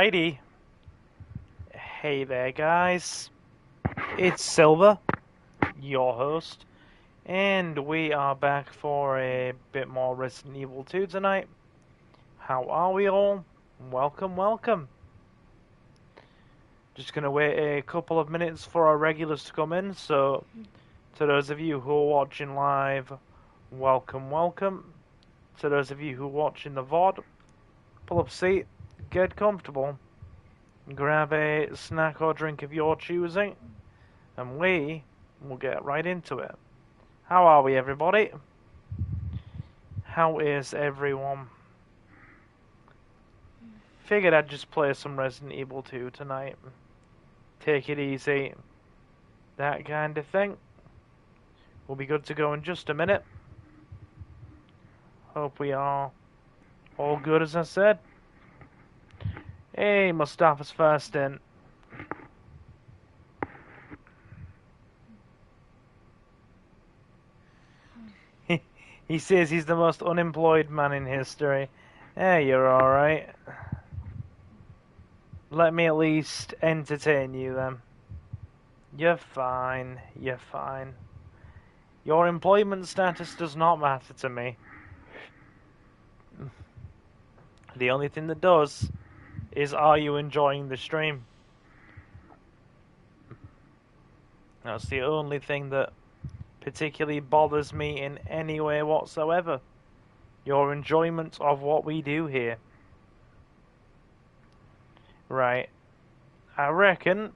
Alrighty. Hey there, guys. It's Silver, your host, and we are back for a bit more Resident Evil 2 tonight. How are we all? Welcome, welcome. Just gonna wait a couple of minutes for our regulars to come in, so to those of you who are watching live, welcome, welcome. To those of you who are watching the VOD, pull up a seat, get comfortable, grab a snack or drink of your choosing, and we will get right into it. How are we, everybody? How is everyone? Figured I'd just play some Resident Evil 2 tonight. Take it easy. That kind of thing. We'll be good to go in just a minute. Hope we are all good, as I said. Hey, Mustafa's first in. He says he's the most unemployed man in history. You're alright. Let me at least entertain you then. You're fine. You're fine. Your employment status does not matter to me. The only thing that does is, are you enjoying the stream? That's the only thing that particularly bothers me in any way whatsoever. Your enjoyment of what we do here. Right. I reckon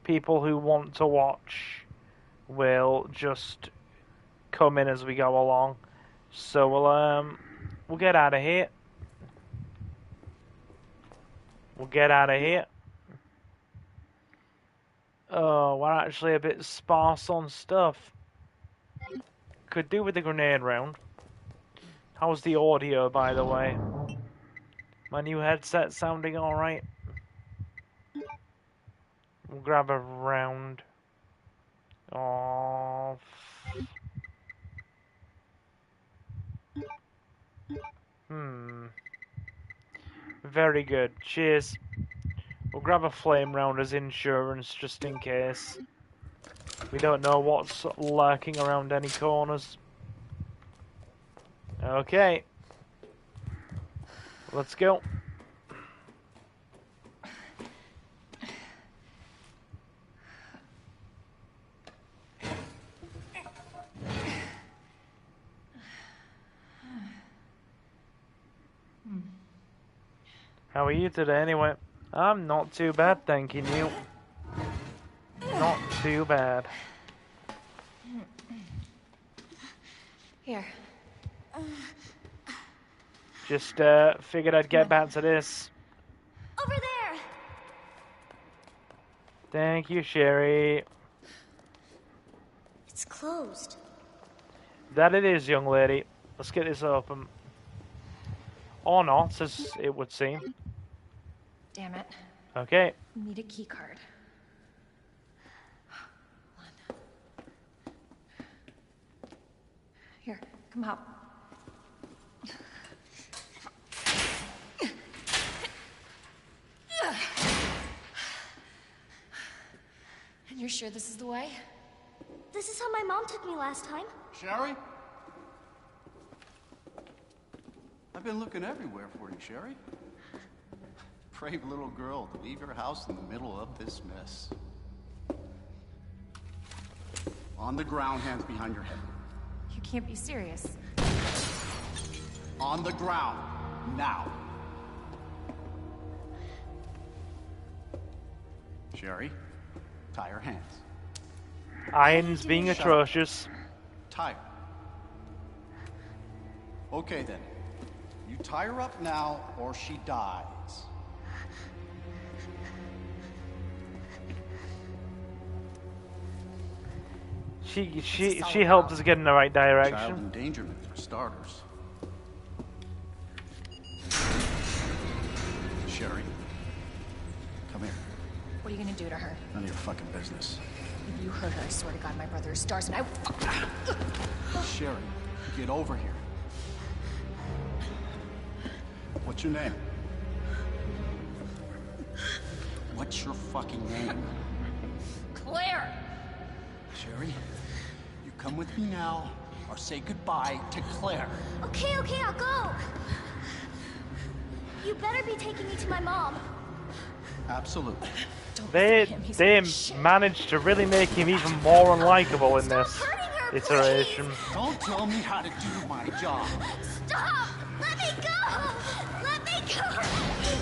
people who want to watch will just come in as we go along. So we'll get out of here. We'll get out of here. Oh, we're actually a bit sparse on stuff. Could do with the grenade round. How's the audio, by the way? My new headset sounding alright? We'll grab a round of... Very good. Cheers. We'll grab a flame round as insurance, just in case. We don't know what's lurking around any corners. Okay. Let's go. How are you today, anyway? I'm not too bad, thanking you. Not too bad. Here. Just figured I'd get back to this. Over there! Thank you, Sherry. It's closed. That it is, young lady. Let's get this open. Or not, as it would seem. Damn it. Okay. Need a key card. Hold on. Here, come out. And you're sure this is the way? This is how my mom took me last time. Sherry? I've been looking everywhere for you, Sherry. Brave little girl to leave your house in the middle of this mess. On the ground, hands behind your head. You can't be serious. On the ground, now. Sherry, tie her hands. Iron's being atrocious. Tie her. Okay then. You tie her up now, or she dies. She helped us get in the right Child direction. endangerment for starters. Sherry, come here. What are you gonna do to her? None of your fucking business. If you hurt her, I swear to God, my brother is stars and I... Sherry, get over here. What's your name? What's your fucking name? Claire! Sherry, you come with me now, or say goodbye to Claire. Okay, I'll go. You better be taking me to my mom. Absolutely. They managed to really make him even more unlikable in this Stop hurting her, iteration. please. Don't tell me how to do my job. Stop! Let me go! Let me go!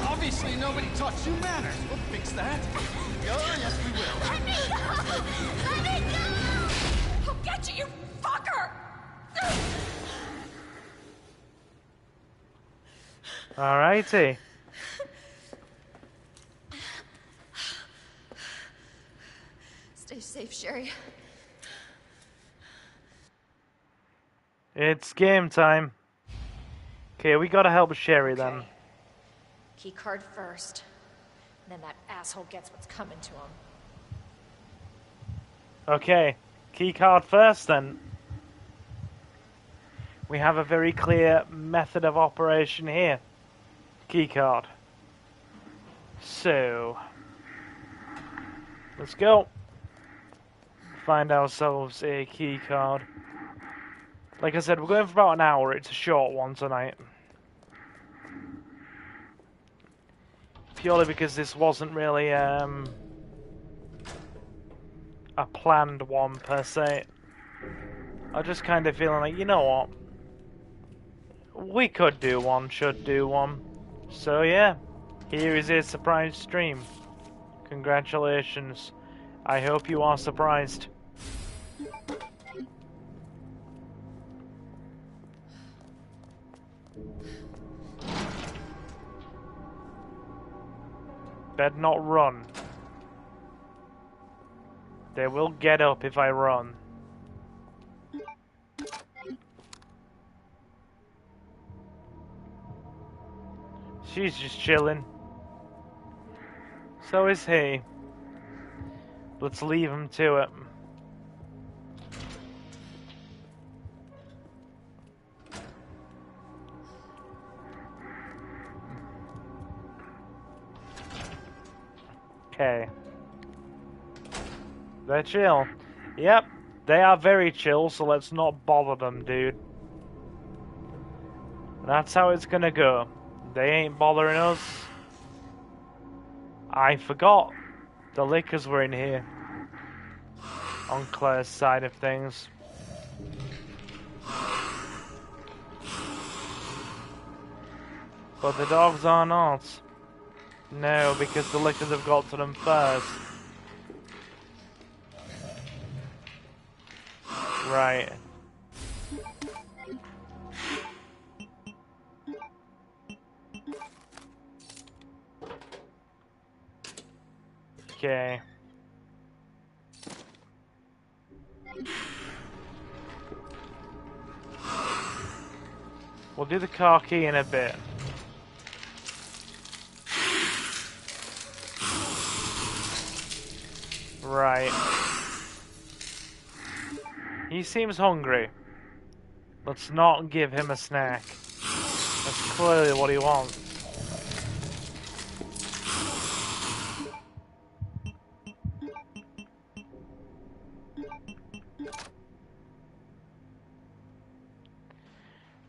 Obviously, nobody taught you manners. We'll fix that. Oh, yes, we will. Let me go! Let me go! I'll get you, you fucker! Alrighty. Stay safe, Sherry. It's game time. Okay, we gotta help Sherry then. Okay. Key card first. Then that asshole gets what's coming to him. Okay, key card first then. We have a very clear method of operation here. Key card. So, let's go. Find ourselves a key card. Like I said, we're going for about an hour. It's a short one tonight. Purely because this wasn't really a planned one per se. I'm just kind of feeling like, you know what? We could do one, should do one. So yeah, here is a surprise stream. Congratulations. I hope you are surprised. Better not run. They will get up if I run. She's just chilling. So is he. Let's leave him to it. Okay. They're chill. Yep, they are very chill, so let's not bother them, dude. That's how it's gonna go. They ain't bothering us. I forgot the liquors were in here. On Claire's side of things. But the dogs are not. No, because the liquors have got to them first. Right. Okay. We'll do the car key in a bit. Right. He seems hungry. Let's not give him a snack. That's clearly what he wants.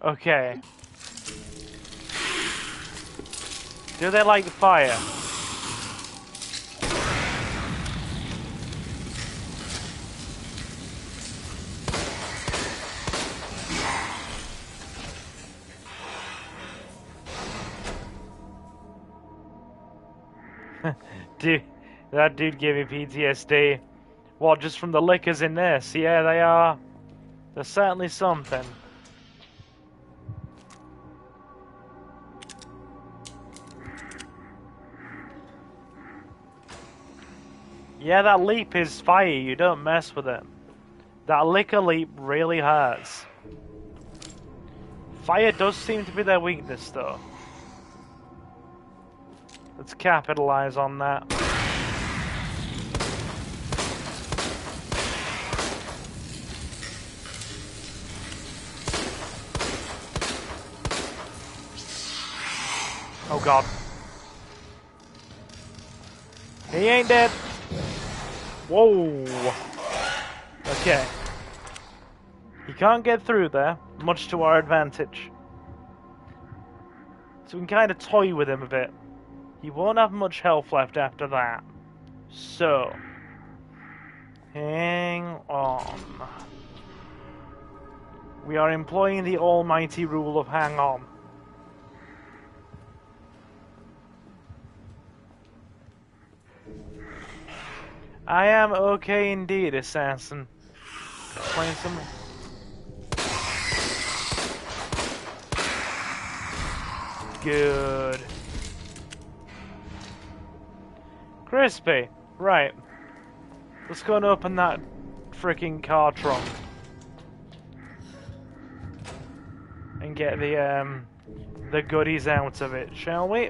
Okay. Do they like fire? Dude, that dude gave me PTSD. What, just from the liquors in this? Yeah, they are. They're certainly something. Yeah, that leap is fire. You don't mess with it. That liquor leap really hurts. Fire does seem to be their weakness, though. Let's capitalize on that. Oh god. He ain't dead. Whoa. Okay. He can't get through there, much to our advantage. So we can kind of toy with him a bit. He won't have much health left after that. So, hang on. We are employing the almighty rule of hang on. I am okay indeed, assassin. Playing some... Good. Crispy. Right. Let's go and open that freaking car trunk. And get the goodies out of it, shall we?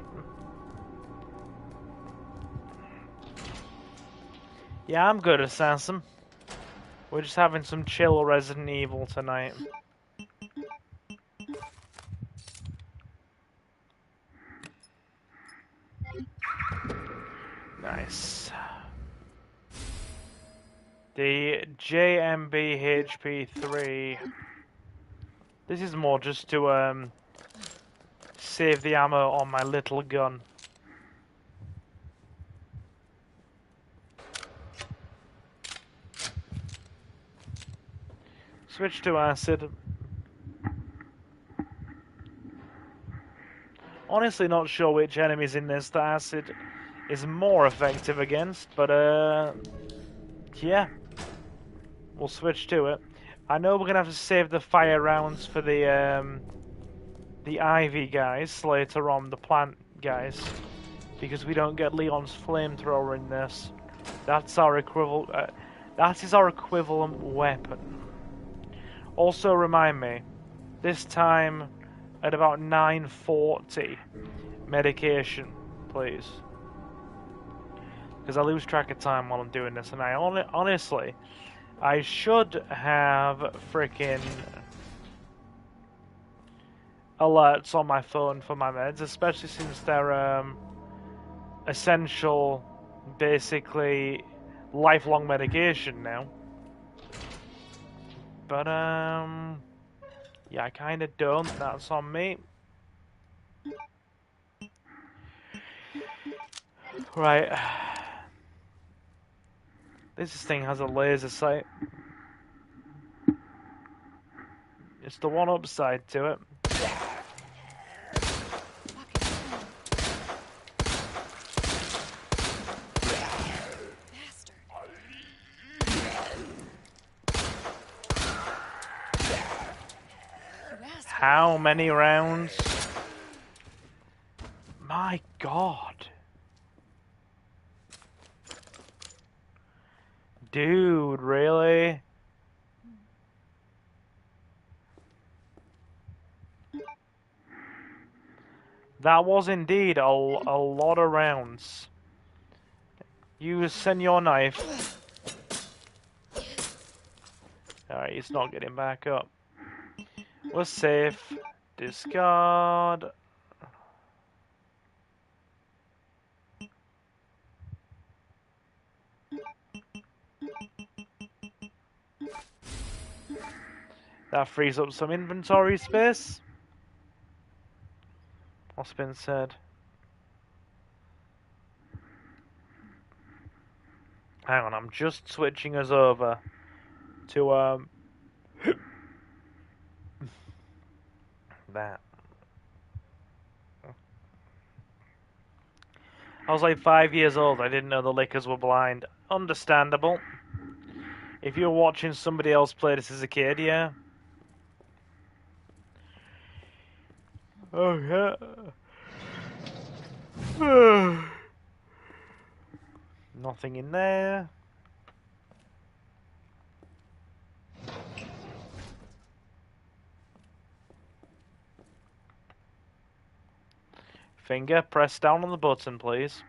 Yeah, I'm good, assassin. We're just having some chill Resident Evil tonight. Nice. The JMBHP3. This is more just to save the ammo on my little gun. Switch to acid. Honestly not sure which enemies in this that acid is more effective against, but yeah. We'll switch to it. I know we're gonna have to save the fire rounds for the Ivy guys later on, the plant guys, because we don't get Leon's flamethrower in this. That's our equivalent. That is our equivalent weapon. Also, remind me, this time at about 9:40, medication, please, because I lose track of time while I'm doing this, and I honestly. I should have freaking alerts on my phone for my meds, especially since they're essential, basically lifelong medication now. But yeah, I kind of don't. That's on me. Right. This thing has a laser sight. It's the one upside to it. How many rounds? My God. Dude, really? That was indeed a lot of rounds. Use Senor Knife. Alright, he's not getting back up. We're safe. Discard. That frees up some inventory space. What's been said? Hang on, I'm just switching us over to that. I was like 5 years old. I didn't know the lickers were blind. Understandable. If you're watching somebody else play this as a kid, yeah. Okay. Nothing in there. Finger, press down on the button, please.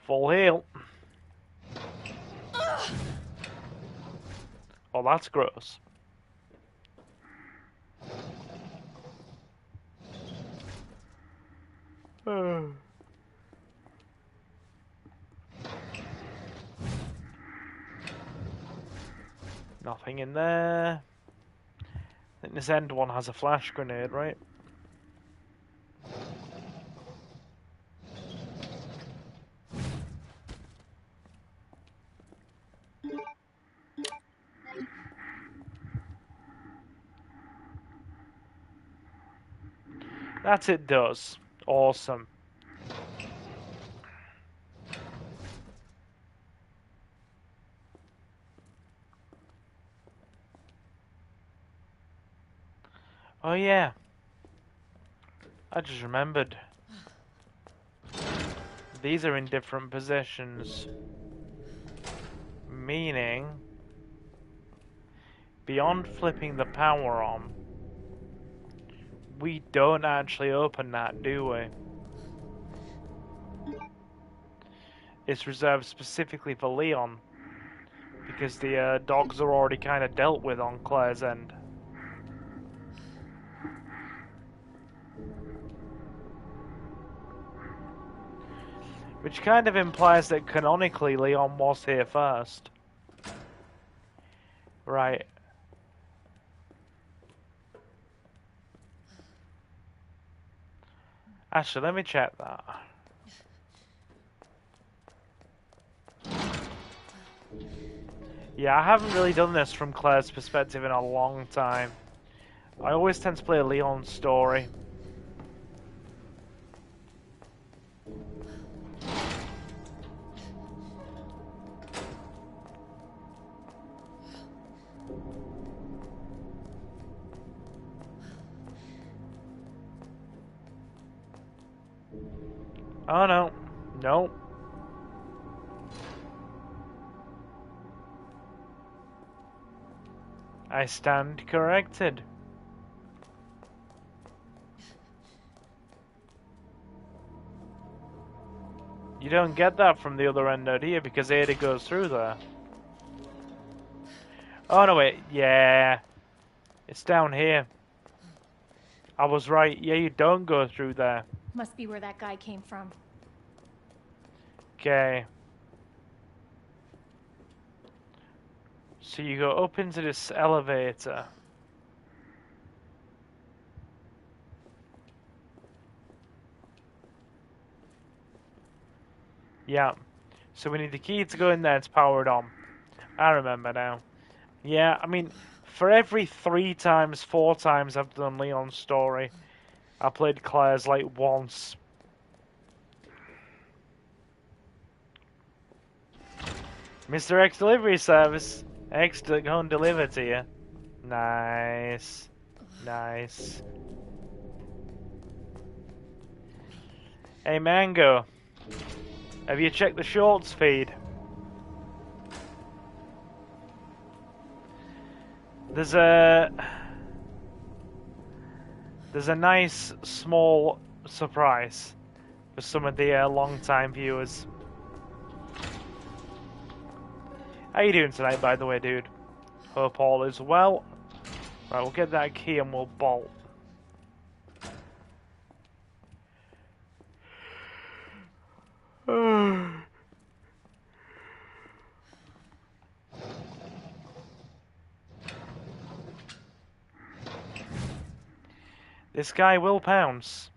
Full heal. Oh, that's gross. Nothing in there. I think this end one has a flash grenade, right? That it does. Awesome. Oh yeah. I just remembered. These are in different positions. Meaning, beyond flipping the power on, we don't actually open that, do we? It's reserved specifically for Leon, because the dogs are already kind of dealt with on Claire's end. Which kind of implies that canonically Leon was here first. Right. Actually, let me check that. Yeah, I haven't really done this from Claire's perspective in a long time. I always tend to play Leon's story. Oh no. Nope. I stand corrected. You don't get that from the other end out here because Ada goes through there. Oh no wait, yeah. It's down here. I was right. Yeah, you don't go through there. Must be where that guy came from. Okay. So you go up into this elevator. Yeah. So we need the key to go in there, it's powered on. I remember now. Yeah, I mean, for every 3 times, 4 times I've done Leon's story, I played Claire's like once. Mr. X delivery service. X to go and deliver to you. Nice. Nice. Hey Mango. Have you checked the shorts feed? There's a nice small surprise for some of the long-time viewers. How you doing tonight, by the way, dude? Hope all is well. Right, we'll get that key and we'll bolt. This guy will pounce.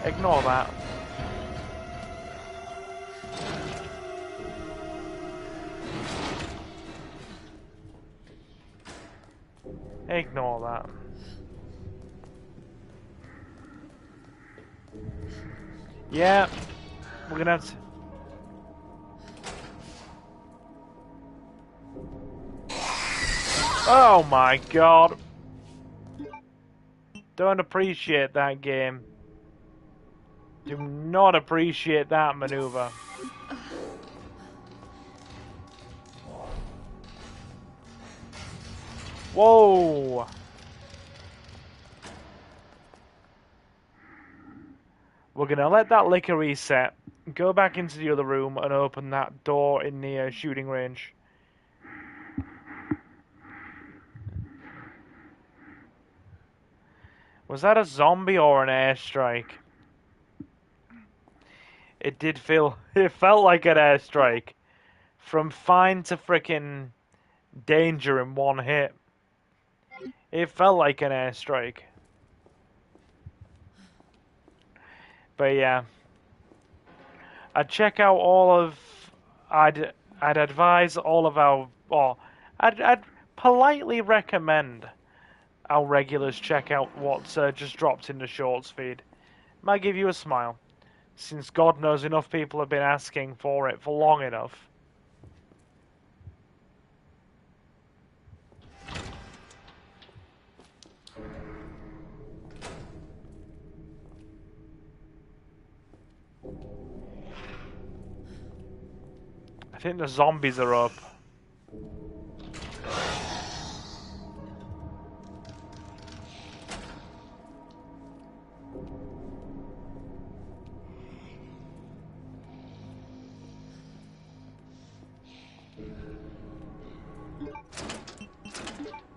Ignore that. Ignore that. Yeah, we're gonna have to... Oh my god. Don't appreciate that game. Do not appreciate that maneuver. Whoa! We're gonna let that liquor reset, go back into the other room and open that door in the shooting range. Was that a zombie or an airstrike? It did feel... It felt like an airstrike. From fine to frickin' danger in one hit. It felt like an airstrike. But yeah. I'd check out all of... I'd advise all of our... Or I'd politely recommend our regulars check out what's just dropped in the shorts feed. Might give you a smile, since God knows enough people have been asking for it for long enough. I think the zombies are up.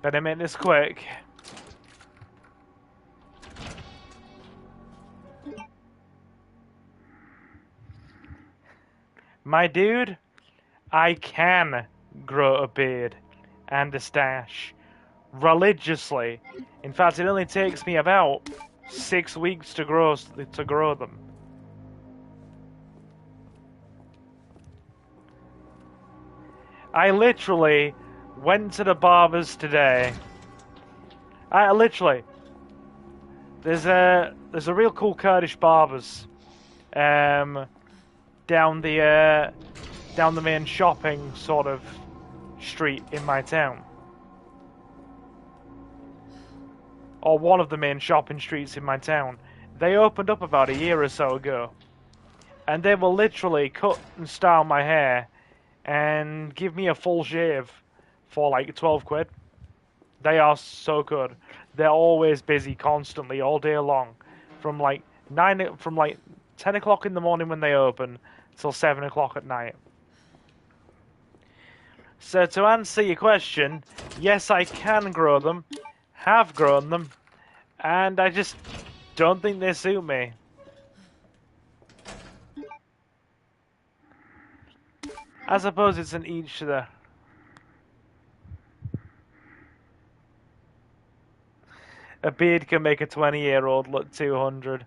Better make this quick. My dude, I can grow a beard and a stash religiously. In fact, it only takes me about 6 weeks to grow them. I literally went to the barber's today. There's a real cool Kurdish barbers down the main shopping sort of street in my town, or one of the main shopping streets in my town. They opened up about a year or so ago, and they will literally cut and style my hair and give me a full shave for like 12 quid. They are so good. They're always busy constantly all day long, from like 10 o'clock in the morning when they open till 7 o'clock at night. So to answer your question, yes, I can grow them, have grown them, and I just don't think they suit me. I suppose it's an each to their... A beard can make a 20-year-old look 200.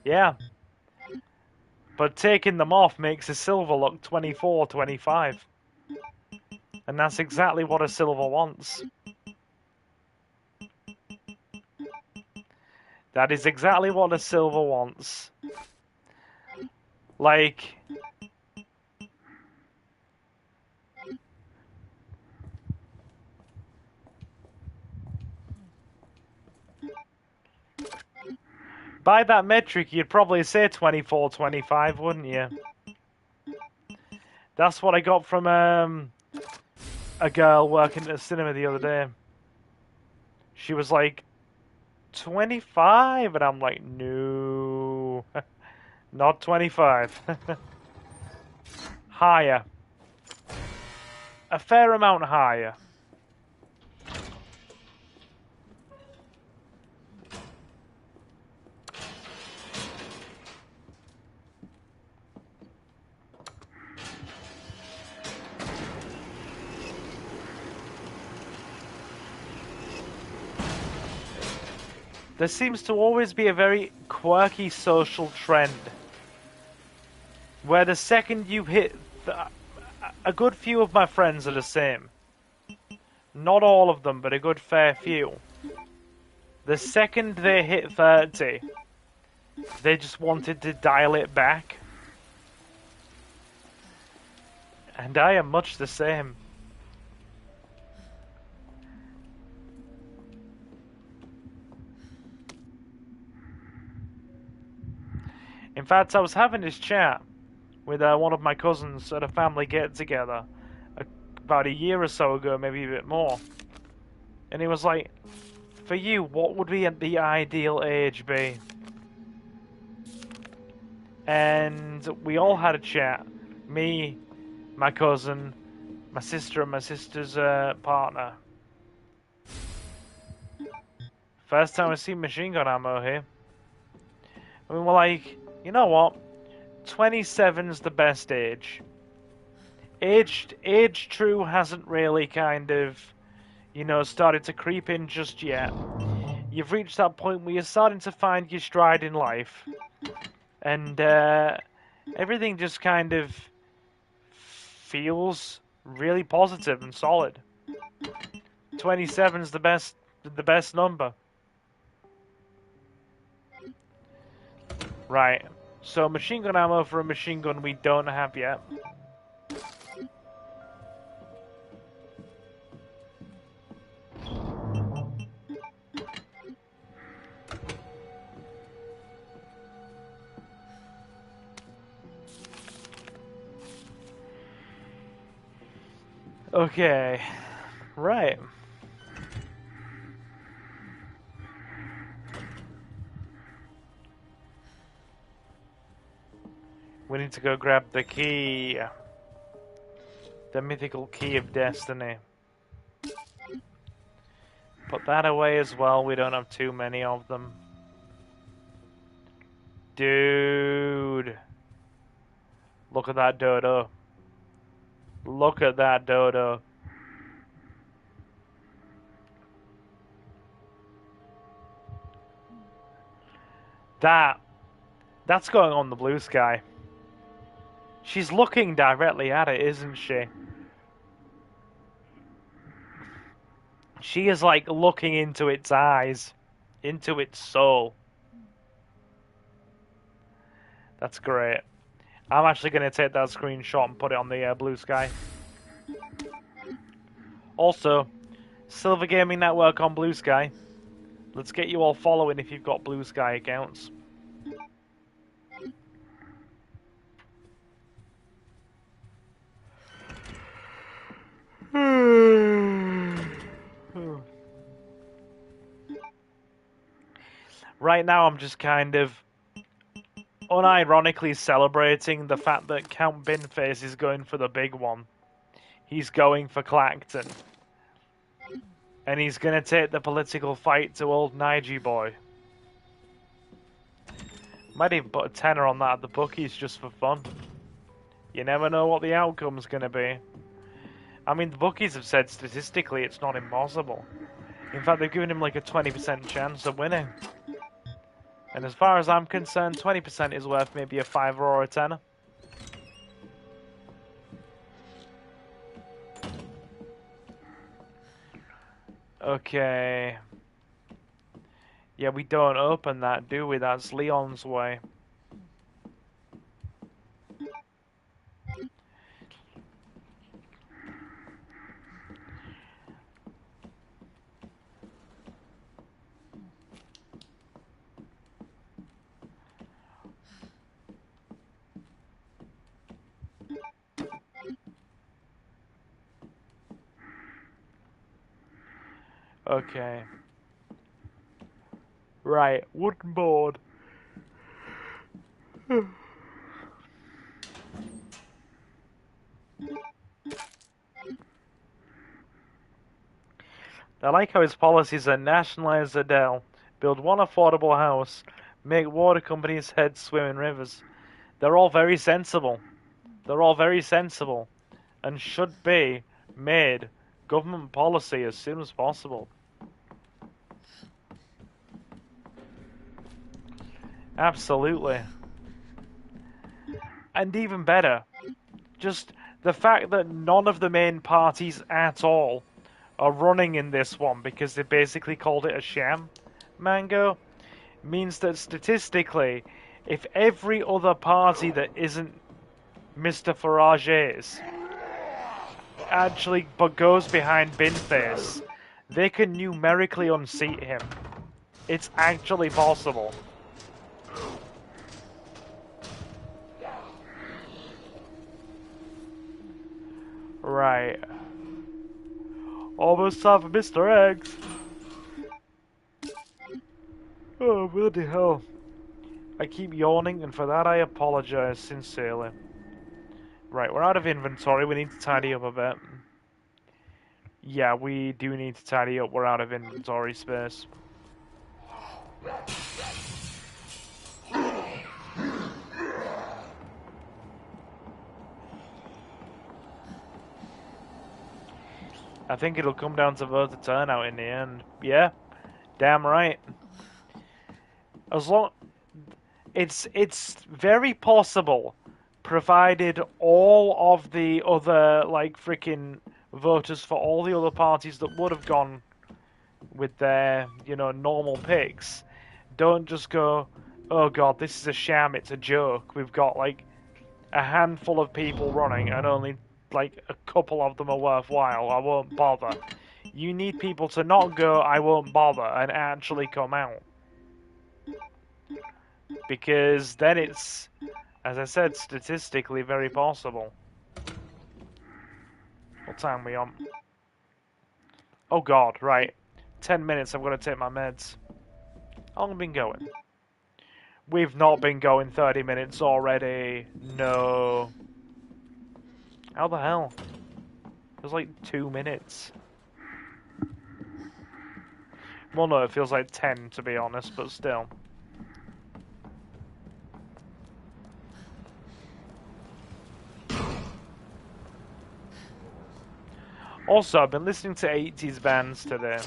Yeah. But taking them off makes a silver look 24, 25. And that's exactly what a silver wants. That is exactly what a silver wants. Like... By that metric, you'd probably say 24, 25, wouldn't you? That's what I got from a girl working at a cinema the other day. She was like, 25? And I'm like, no. Not 25. Higher. A fair amount higher. There seems to always be a very quirky social trend where the second you hit... A good few of my friends are the same. Not all of them, but a good fair few. The second they hit 30, they just wanted to dial it back. And I am much the same. In fact, I was having this chat with one of my cousins at a family get-together about a year or so ago, maybe a bit more. And he was like, for you, what would be the ideal age be? And we all had a chat. Me, my cousin, my sister, and my sister's partner. First time I see machine gun ammo here. And we were like, you know what? 27's the best age. Age true hasn't really kind of, you know, started to creep in just yet. You've reached that point where you're starting to find your stride in life. And everything just kind of feels really positive and solid. 27's the best number. Right. So machine gun ammo for a machine gun we don't have yet. Okay. Right. We need to go grab the key. The mythical key of destiny. Put that away as well, we don't have too many of them. Dude. Look at that dodo. Look at that dodo. That's going on the blue sky. She's looking directly at it, isn't she? She is like looking into its eyes, into its soul. That's great. I'm actually going to take that screenshot and put it on the blue sky. Also, Silver Gaming Network on Blue Sky. Let's get you all following if you've got Blue Sky accounts. Right now I'm just kind of unironically celebrating the fact that Count Binface is going for the big one. He's going for Clacton. And he's gonna take the political fight to old Nige boy. Might even put a tenner on that at the bookies just for fun. You never know what the outcome's gonna be. I mean, the bookies have said statistically it's not impossible. In fact, they've given him like a 20% chance of winning. And as far as I'm concerned, 20% is worth maybe a 5 or a tenner. Okay. Yeah, we don't open that, do we? That's Leon's way. Okay. Right, wooden board. I like how his policies are nationalize Adele, build one affordable house, make water companies' heads swim in rivers. They're all very sensible. They're all very sensible and should be made government policy as soon as possible. Absolutely. And even better, just the fact that none of the main parties at all are running in this one because they basically called it a sham, Mango, means that statistically, if every other party that isn't Mr. Farage's actually but goes behind Binface, they can numerically unseat him. It's actually possible. Right. Almost time for Mr. X. Oh, bloody hell. I keep yawning, and for that I apologize sincerely. Right, we're out of inventory. We need to tidy up a bit. Yeah, we do need to tidy up. We're out of inventory space. I think it'll come down to voter turnout in the end. Yeah, damn right. As long... It's very possible, provided all of the other, like, freaking voters for all the other parties that would have gone with their, you know, normal picks, don't just go, oh god, this is a sham, it's a joke. We've got, like, a handful of people running and only, like, a couple of them are worthwhile. I won't bother. You need people to not go, I won't bother, and actually come out. Because then it's, as I said, statistically very possible. What time are we on? Oh god, right. 10 minutes, I've got to take my meds. How long have we been going? We've not been going 30 minutes already. No. How the hell? It was like 2 minutes. Well, no, it feels like 10 to be honest, but still. Also, I've been listening to 80s bands today.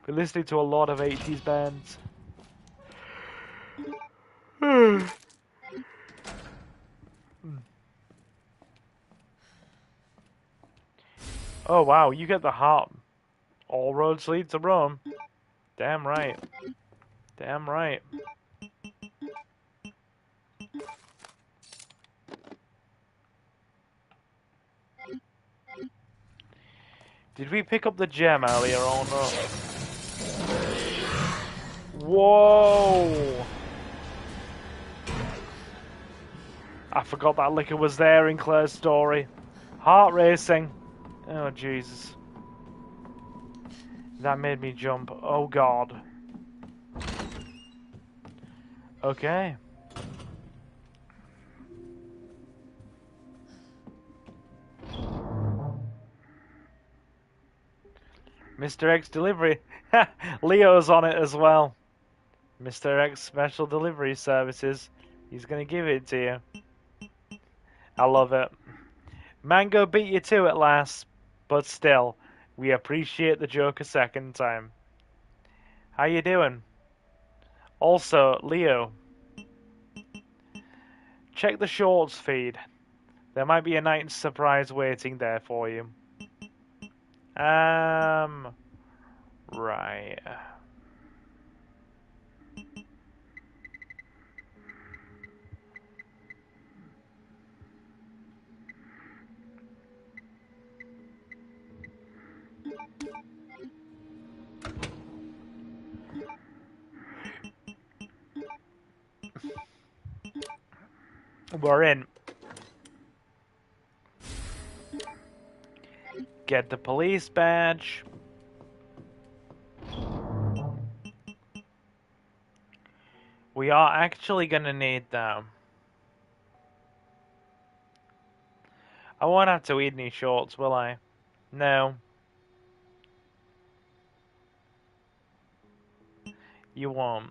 Been listening to a lot of 80s bands. Oh wow, you get the heart. All roads lead to Rome. Damn right. Damn right. Did we pick up the gem earlier or no? Whoa! I forgot that liquor was there in Claire's story. Heart racing. Oh Jesus. That made me jump. Oh god. Okay. Mr. X delivery. Leo's on it as well. Mr. X special delivery services. He's gonna give it to you. I love it. Mango beat you to it last, but still, we appreciate the joke a second time. How you doing? Also, Leo, check the shorts feed. There might be a nice surprise waiting there for you. Right. We're in. Get the police badge. We are actually gonna need them. I won't have to eat any shorts, will I? No. You won't.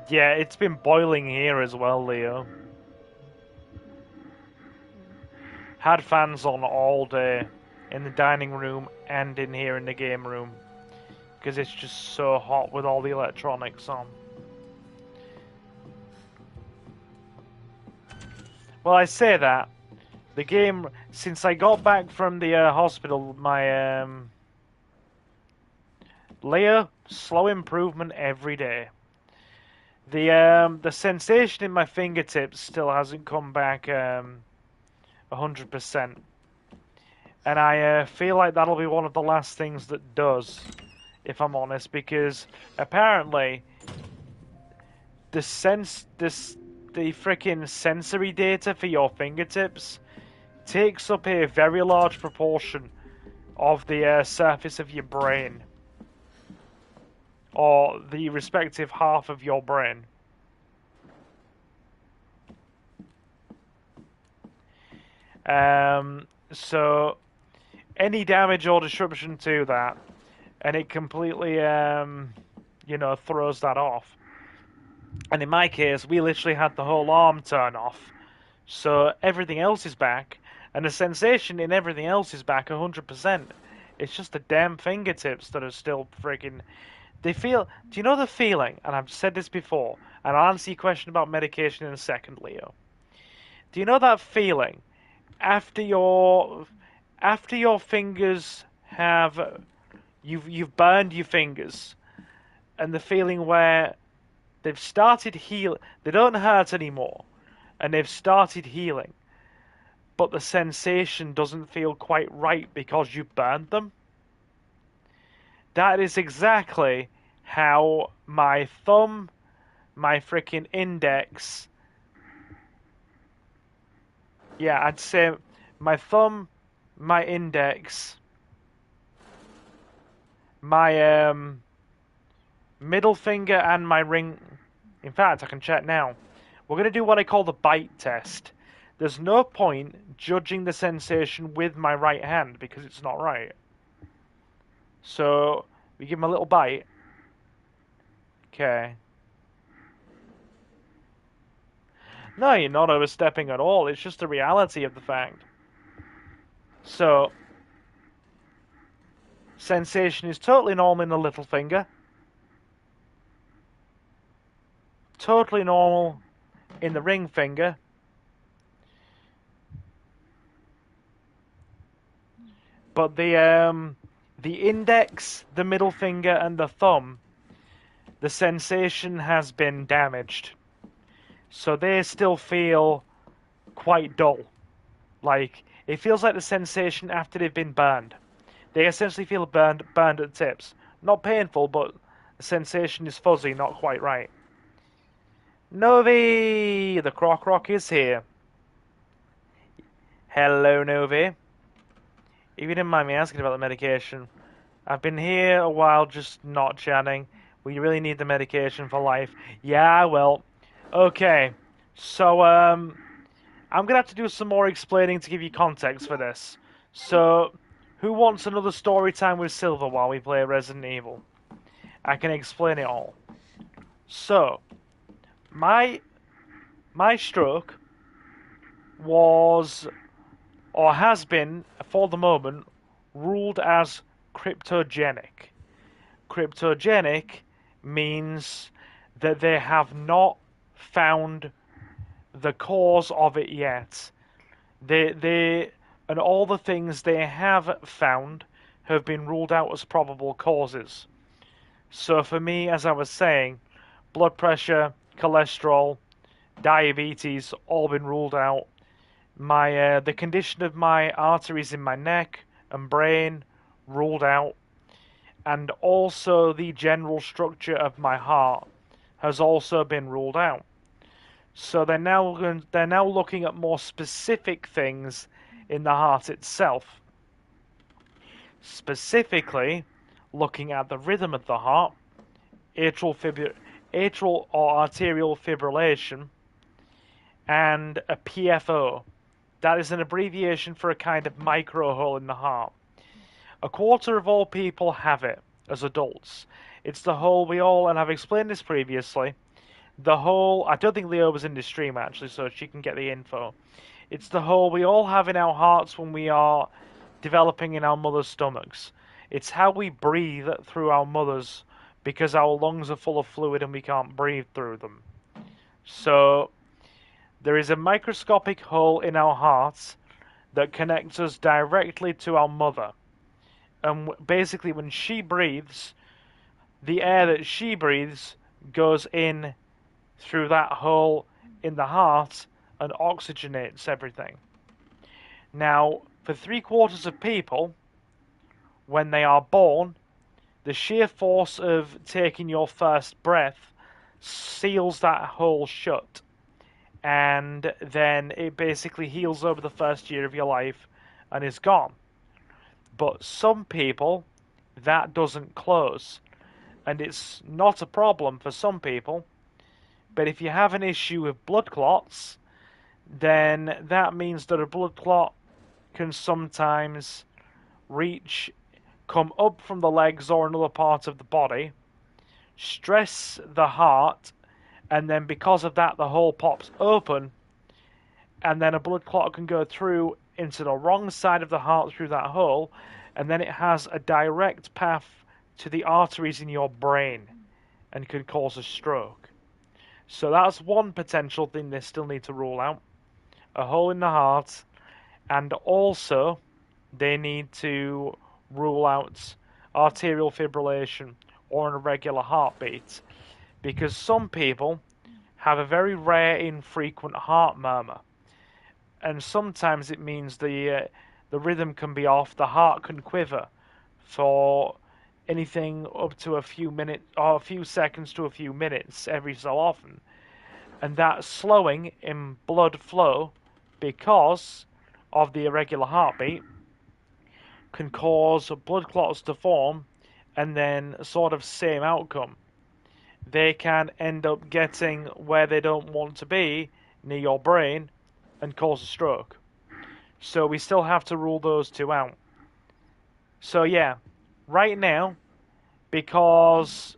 Yeah, it's been boiling here as well, Leo. Had fans on all day in the dining room and in here in the game room because it's just so hot with all the electronics on. Well, I say that the game, since I got back from the hospital, my Leo, slow improvement every day. The sensation in my fingertips still hasn't come back 100%. And I feel like that'll be one of the last things that does, if I'm honest, because apparently the freaking sensory data for your fingertips takes up a very large proportion of the surface of your brain, or the respective half of your brain. So any damage or disruption to that, and it completely, throws that off. And in my case, we literally had the whole arm turn off, so everything else is back, and the sensation in everything else is back 100%. It's just the damn fingertips that are still freaking... They feel... Do you know the feeling? And I've said this before, and I'll answer your question about medication in a second, Leo. Do you know that feeling after your fingers have... You've burned your fingers, and the feeling where they've started healing... They don't hurt anymore, and they've started healing, but the sensation doesn't feel quite right because you burned them? That is exactly how my thumb, my freaking index... Yeah, I'd say my thumb, my index, my middle finger, and my ring... In fact, I can check now. We're going to do what I call the bite test. There's no point judging the sensation with my right hand because it's not right. So, we give him a little bite. Okay. No, you're not overstepping at all. It's just the reality of the fact. So, sensation is totally normal in the little finger. Totally normal in the ring finger. But the index, the middle finger, and the thumb, the sensation has been damaged. So they still feel quite dull. Like, it feels like the sensation after they've been burned. They essentially feel burned at the tips. Not painful, but the sensation is fuzzy, not quite right. Novi! The Croc Rock is here. Hello, Novi. If you didn't mind me asking about the medication, I've been here a while just not chatting. We really need the medication for life. Yeah, well, okay. So, I'm going to have to do some more explaining to give you context for this. So, who wants another story time with Silver while we play Resident Evil? I can explain it all. So, my stroke was, or has been, for the moment, ruled as cryptogenic. Cryptogenic means that they have not found the cause of it yet. And all the things they have found have been ruled out as probable causes. So for me, as I was saying, blood pressure, cholesterol, diabetes, all been ruled out. The condition of my arteries in my neck and brain, ruled out. And also the general structure of my heart has also been ruled out. So they're now looking at more specific things in the heart itself. Specifically, looking at the rhythm of the heart, atrial or arterial fibrillation, and a PFO. That is an abbreviation for a kind of micro hole in the heart. A quarter of all people have it as adults. It's the hole we all, and I've explained this previously, the hole, I don't think Leo was in this stream actually, so she can get the info. It's the hole we all have in our hearts when we are developing in our mother's stomachs. It's how we breathe through our mothers, because our lungs are full of fluid and we can't breathe through them. So, there is a microscopic hole in our hearts that connects us directly to our mother. And basically when she breathes, the air that she breathes goes in through that hole in the heart and oxygenates everything. Now, for 3/4 of people, when they are born, the sheer force of taking your first breath seals that hole shut. And then it basically heals over the first year of your life and is gone. But some people, that doesn't close. And it's not a problem for some people. But if you have an issue with blood clots, then that means that a blood clot can sometimes come up from the legs or another part of the body, stress the heart, and then because of that the hole pops open, and then a blood clot can go through into the wrong side of the heart through that hole, and then it has a direct path to the arteries in your brain and could cause a stroke. So that's one potential thing they still need to rule out. A hole in the heart, and also they need to rule out arterial fibrillation or an irregular heartbeat, because some people have a very rare, infrequent heart murmur, and sometimes it means the rhythm can be off, the heart can quiver for anything up to a few minutes or a few seconds to a few minutes every so often, and that slowing in blood flow because of the irregular heartbeat can cause blood clots to form, and then sort of same outcome. They can end up getting where they don't want to be, near your brain, and cause a stroke. So we still have to rule those two out. So yeah, right now, because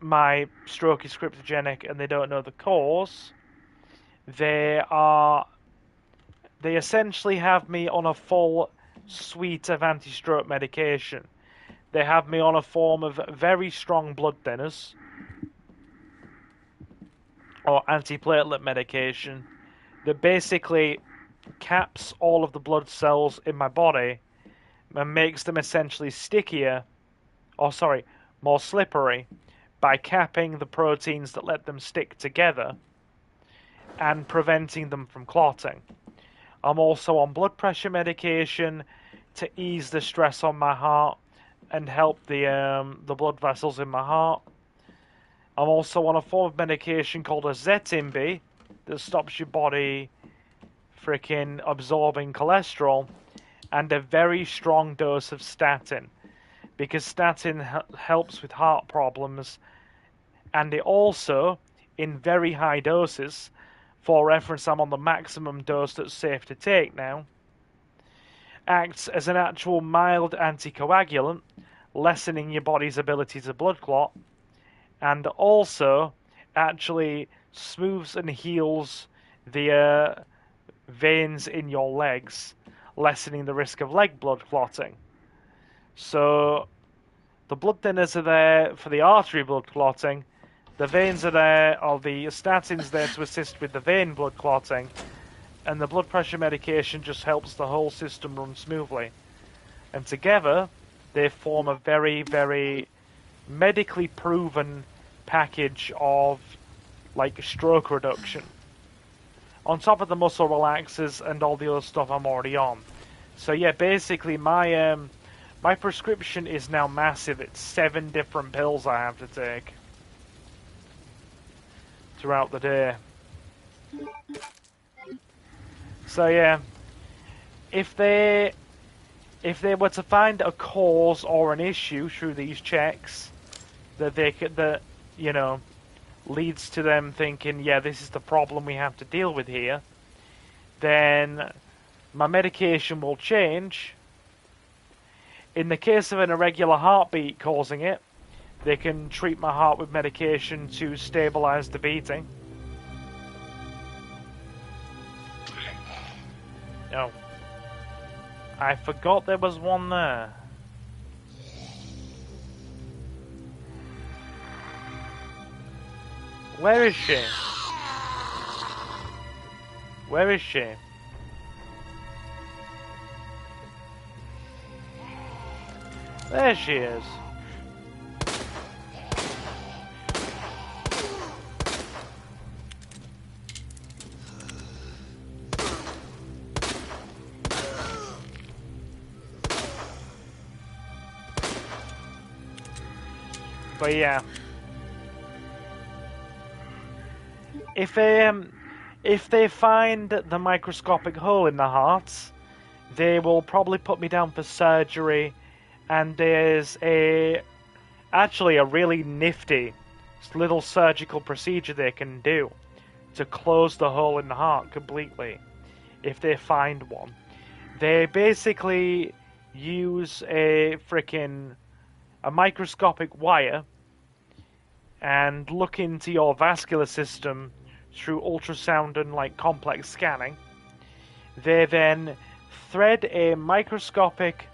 my stroke is cryptogenic and they don't know the cause, they essentially have me on a full suite of anti-stroke medication. They have me on a form of very strong blood thinners or antiplatelet medication that basically caps all of the blood cells in my body and makes them essentially more slippery by capping the proteins that let them stick together and preventing them from clotting. I'm also on blood pressure medication to ease the stress on my heart and help the blood vessels in my heart. I'm also on a form of medication called a Zetimbi that stops your body freaking absorbing cholesterol, and a very strong dose of statin, because statin helps with heart problems, and it also, in very high doses, for reference I'm on the maximum dose that's safe to take now, acts as an actual mild anticoagulant, lessening your body's ability to blood clot, and also actually smooths and heals the veins in your legs, lessening the risk of leg blood clotting. So the blood thinners are there for the artery blood clotting, the veins are there, or the statins there to assist with the vein blood clotting, and the blood pressure medication just helps the whole system run smoothly. And together, they form a very, very medically proven package of like stroke reduction, on top of the muscle relaxers and all the other stuff I'm already on. So yeah, basically my prescription is now massive. It's 7 different pills I have to take throughout the day. So yeah, if they were to find a cause or an issue through these checks that leads to them thinking, yeah, this is the problem we have to deal with here, then my medication will change. In the case of an irregular heartbeat causing it, they can treat my heart with medication to stabilize the beating. Oh, I forgot there was one there. Where is she? Where is she? There she is. But yeah, if they find the microscopic hole in the heart, they will probably put me down for surgery. And there's actually a really nifty little surgical procedure they can do to close the hole in the heart completely if they find one. They basically use a microscopic wire and look into your vascular system through ultrasound and like complex scanning. They then thread a microscopic.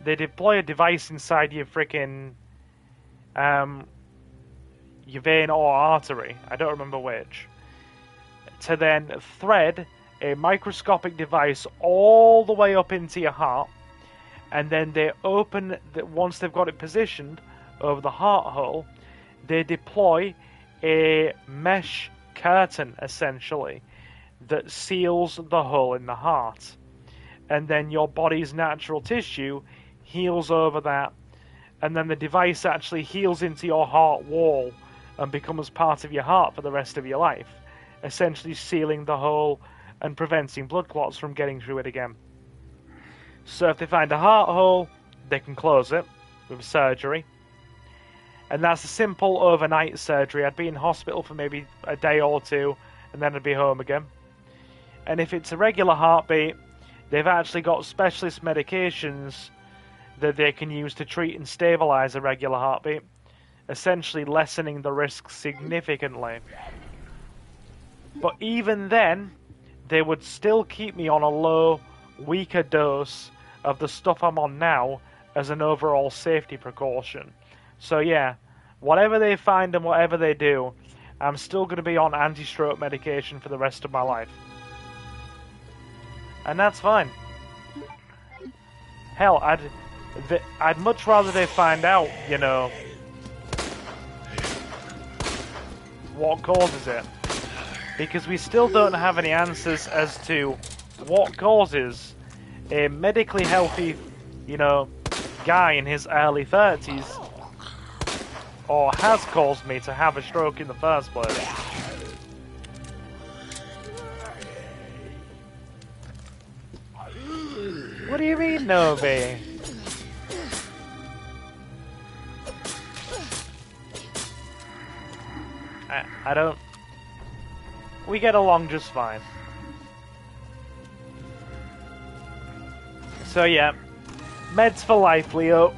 They deploy a device inside your your vein or artery. I don't remember which. To then thread a microscopic device all the way up into your heart, and then they open once they've got it positioned over the heart hole, they deploy a mesh curtain essentially that seals the hole in the heart, and then your body's natural tissue heals over that, and then the device actually heals into your heart wall and becomes part of your heart for the rest of your life, essentially sealing the hole and preventing blood clots from getting through it again. So if they find a heart hole, they can close it with surgery. And that's a simple overnight surgery. I'd be in hospital for maybe a day or two, and then I'd be home again. And if it's a regular heartbeat, they've actually got specialist medications that they can use to treat and stabilize a regular heartbeat, essentially lessening the risk significantly. But even then, they would still keep me on a low, weaker dose of the stuff I'm on now as an overall safety precaution. So yeah, whatever they find and whatever they do, I'm still going to be on anti-stroke medication for the rest of my life. And that's fine. Hell, I'd much rather they find out, you know, what causes it. Because we still don't have any answers as to what causes a medically healthy, you know, guy in his early 30s, or has caused me to have a stroke in the first place. What do you mean, Novi? I don't... We get along just fine. So yeah, meds for life, Leo.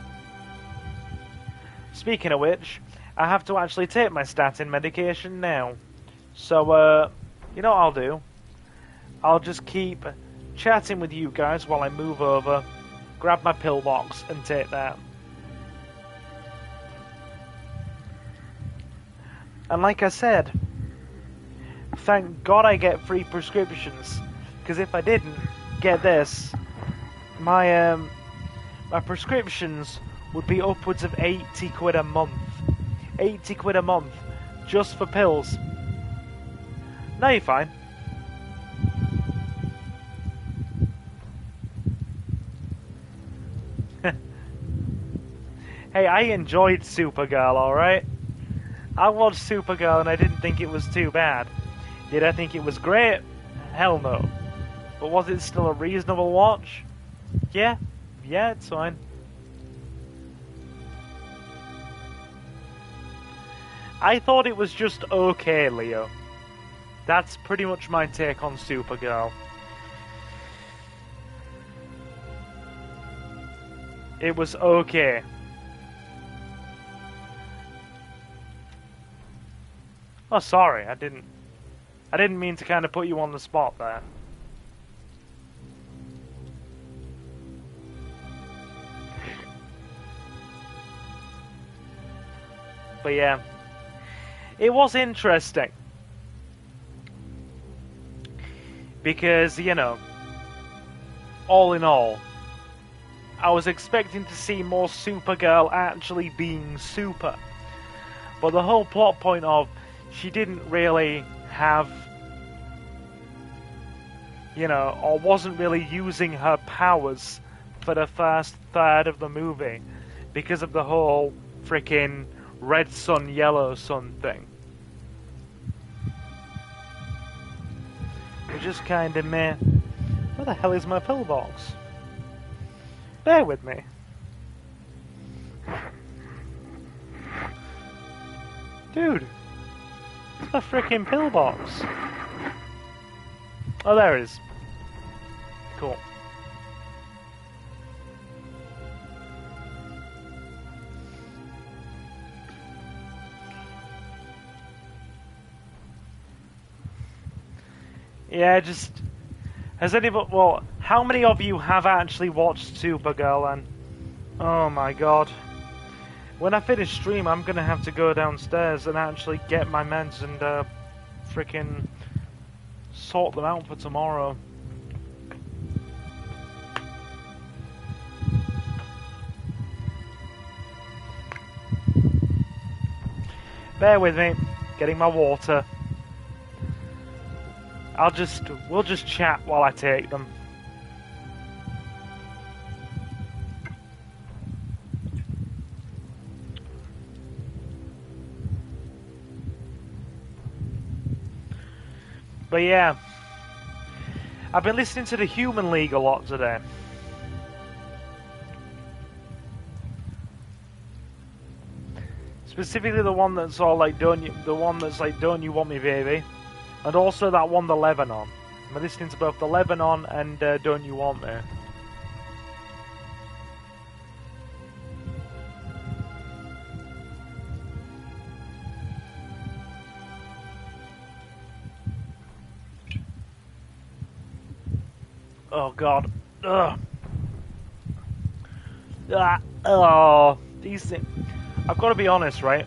Speaking of which, I have to actually take my statin medication now. So, you know what I'll do? I'll just keep chatting with you guys while I move over, grab my pill box, and take that. And like I said, thank God I get free prescriptions, because if I didn't, get this, my prescriptions would be upwards of 80 quid a month. 80 quid a month, just for pills. No, you're fine. Hey, I enjoyed Supergirl, alright? I watched Supergirl and I didn't think it was too bad. Did I think it was great? Hell no. But was it still a reasonable watch? Yeah, it's fine. I thought it was just okay, Leo. That's pretty much my take on Supergirl. It was okay. Oh, sorry, I didn't mean to kind of put you on the spot there. But yeah, it was interesting. Because, you know, all in all, I was expecting to see more Supergirl actually being super. But the whole plot point of she didn't really have, you know, or wasn't really using her powers for the first third of the movie because of the whole freaking red sun, yellow sun thing. Which just kind of meh. Where the hell is my pillbox? Bear with me. Dude, it's my freaking pillbox. Oh, there it is. Cool. Yeah, just... Has anybody... Well, how many of you have actually watched Supergirl and... Oh my god. When I finish stream, I'm gonna have to go downstairs and actually get my meds and, frickin' sort them out for tomorrow. Bear with me, getting my water. We'll just chat while I take them. But yeah, I've been listening to the Human League a lot today. Specifically the one that's all like, don't you want me, baby? And also that one, the Lebanon. I'm listening to both the Lebanon and Don't You Want Me. Oh god. Ugh. Oh, these things. I've got to be honest, right?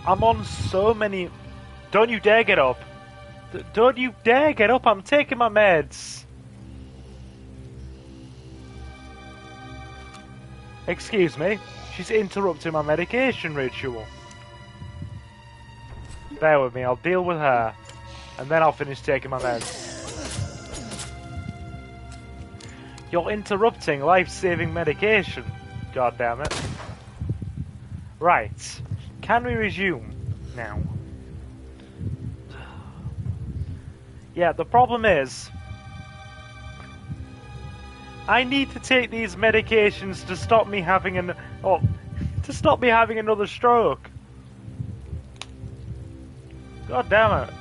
I'm on so many... Don't you dare get up. Don't you dare get up, I'm taking my meds. Excuse me, she's interrupting my medication ritual. Bear with me, I'll deal with her. And then I'll finish taking my meds. You're interrupting life-saving medication. God damn it. Right. Can we resume now? Yeah, the problem is I need to take these medications to stop me having another stroke. God damn it.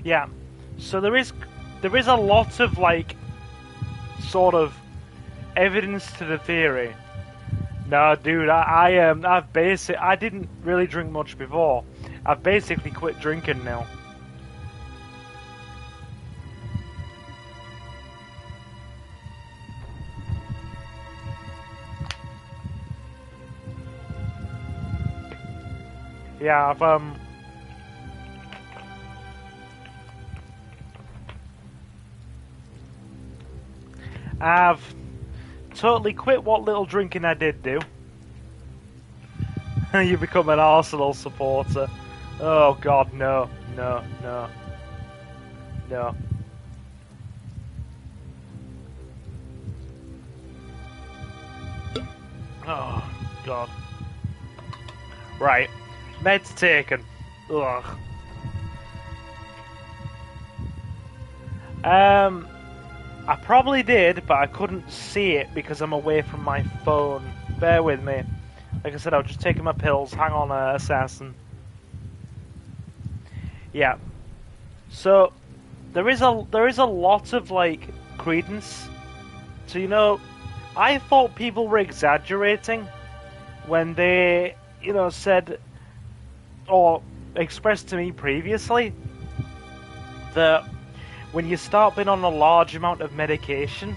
Yeah, so there is a lot of like sort of evidence to the theory. No, dude, I didn't really drink much before. I've basically quit drinking now. Yeah, I've totally quit what little drinking I did do. You become an Arsenal supporter. Oh god, no, no, no. No. Oh god. Right. Meds taken. Ugh. I probably did, but I couldn't see it because I'm away from my phone. Bear with me. Like I said, I was just taking my pills. Hang on, assassin. Yeah. So there is a lot of like credence. So you know, I thought people were exaggerating when they, you know, said or expressed to me previously that when you start being on a large amount of medication,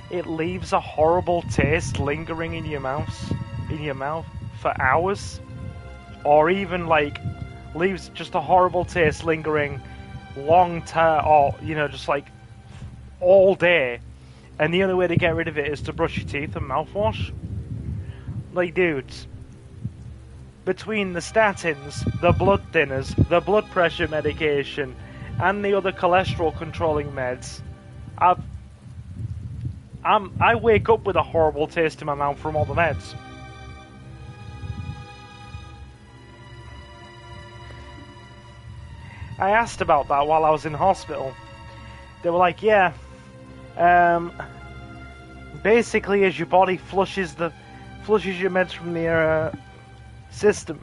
it leaves a horrible taste lingering in your mouth for hours, or even like leaves just a horrible taste lingering long time, or just like all day, and the only way to get rid of it is to brush your teeth and mouthwash. Like, dudes, between the statins, the blood thinners, the blood pressure medication, and the other cholesterol controlling meds, I wake up with a horrible taste in my mouth from all the meds. I asked about that while I was in hospital. They were like, yeah, basically as your body flushes your meds from the system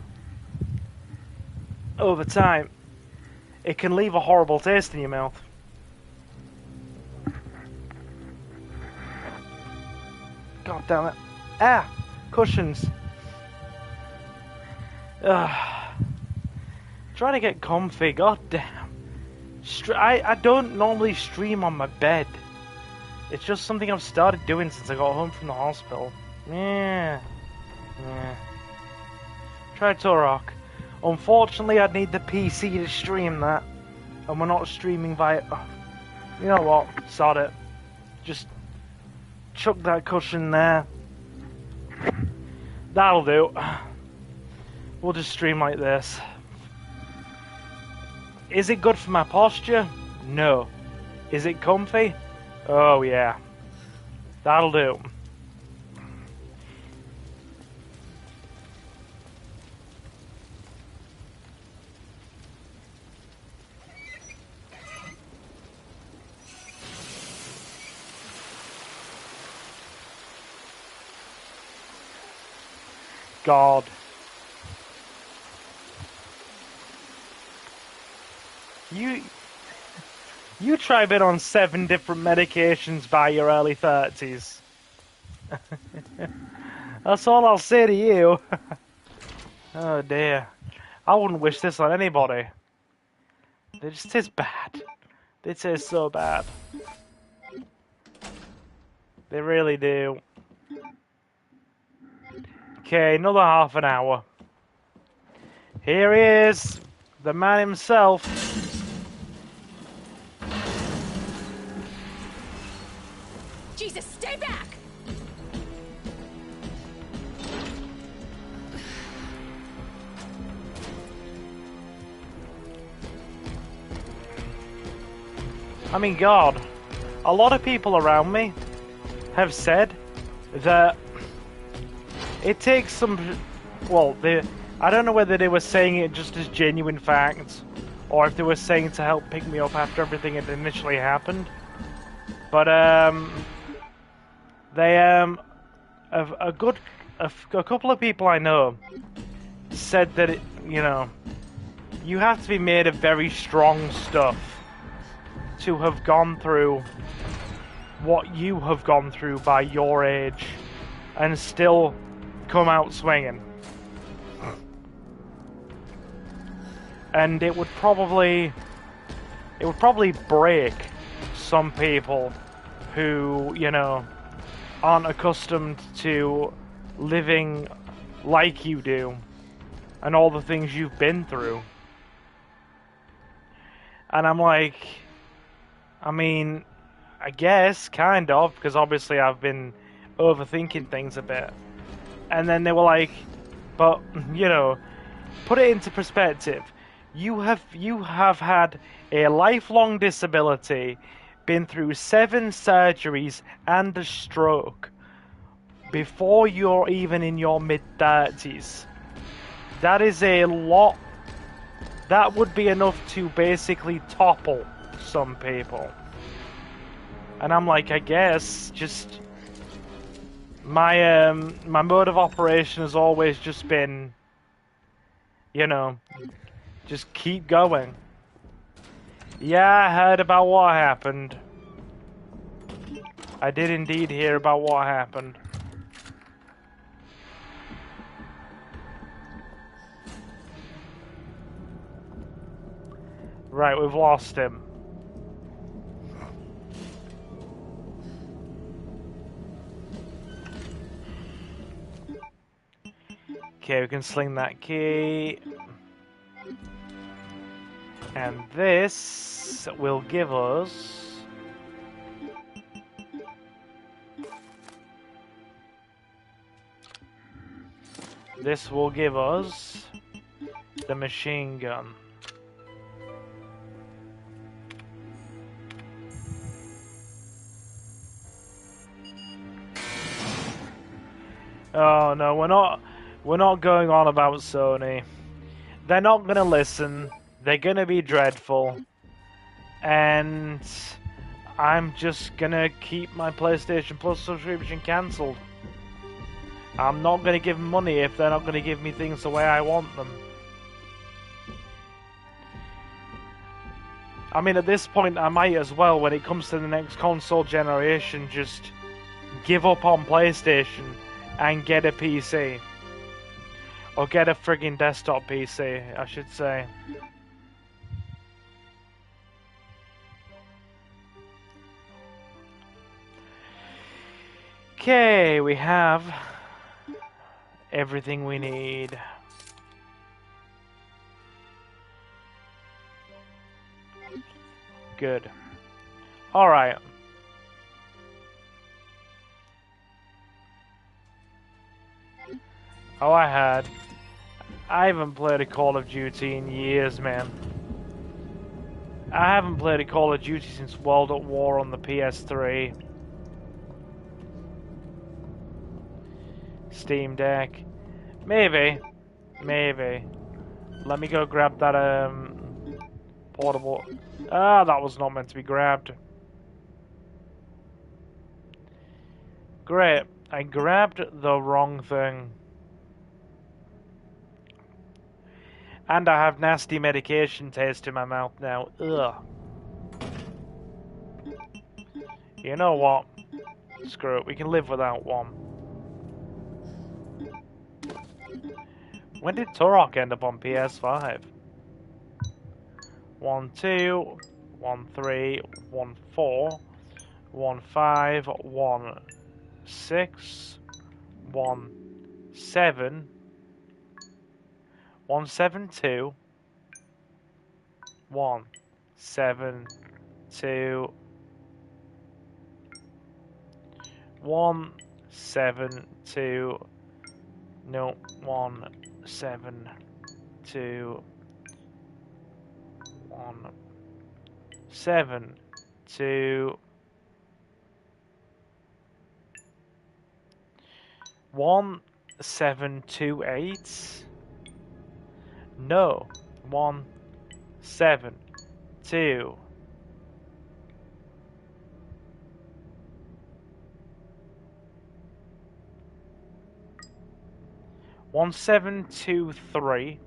over time, it can leave a horrible taste in your mouth. God damn it. Ah! Cushions. Trying to get comfy, god damn. I don't normally stream on my bed. It's just something I've started doing since I got home from the hospital. Yeah. Try Turok. Unfortunately, I'd need the PC to stream that. And we're not streaming via... Oh, you know what? Sod it. Just chuck that cushion there. That'll do. We'll just stream like this. Is it good for my posture? No. Is it comfy? Oh yeah. That'll do. God. You try been on 7 different medications by your early 30s. That's all I'll say to you. Oh dear. I wouldn't wish this on anybody. They just taste bad. They taste so bad. They really do. Okay, another half an hour. Here he is, the man himself. Jesus, stay back! I mean, God, a lot of people around me have said that it takes some... Well, I don't know whether they were saying it just as genuine facts, or if they were saying to help pick me up after everything had initially happened. But, they, a couple of people I know said that, you have to be made of very strong stuff to have gone through what you have gone through by your age and still come out swinging. And it would probably break some people who, aren't accustomed to living like you do and all the things you've been through. And I'm like, I mean, I guess, kind of, because obviously I've been overthinking things a bit. And then they were like, but, put it into perspective. You have had a lifelong disability, been through 7 surgeries and a stroke before you're even in your mid-30s. That is a lot. That would be enough to basically topple some people. And I'm like, I guess, just... My mode of operation has always just been, just keep going. Yeah, I heard about what happened. I did indeed hear about what happened. Right, we've lost him. Okay, we can sling that key. And this will give us... This will give us the machine gun. Oh no, we're not going on about Sony. They're not gonna listen. They're gonna be dreadful. And I'm just gonna keep my PlayStation Plus subscription cancelled. I'm not gonna give them money if they're not gonna give me things the way I want them. I mean, at this point, I might as well, when it comes to the next console generation, just give up on PlayStation and get a PC. Or get a friggin' desktop PC, I should say. Okay, we have everything we need. Good. Alright. Oh, I haven't played a Call of Duty in years, man. I haven't played a Call of Duty since World at War on the PS3. Steam Deck. Maybe. Maybe. Let me go grab that, portable... Ah, that was not meant to be grabbed. Great. I grabbed the wrong thing. And I have nasty medication taste in my mouth now. Ugh. You know what? Screw it. We can live without one. When did Turok end up on PS5? 1, 2, 1, 3, 1, 4, 1, 5, 1, 6, 1, 7, 1, 7, 2, 1, 7, 2, 1, 7, 2, no, 1, 7, 2, 1, 7, 2, 1, 7, 2, 8. No, 1, 7, 2. 1, 7, 2, 3.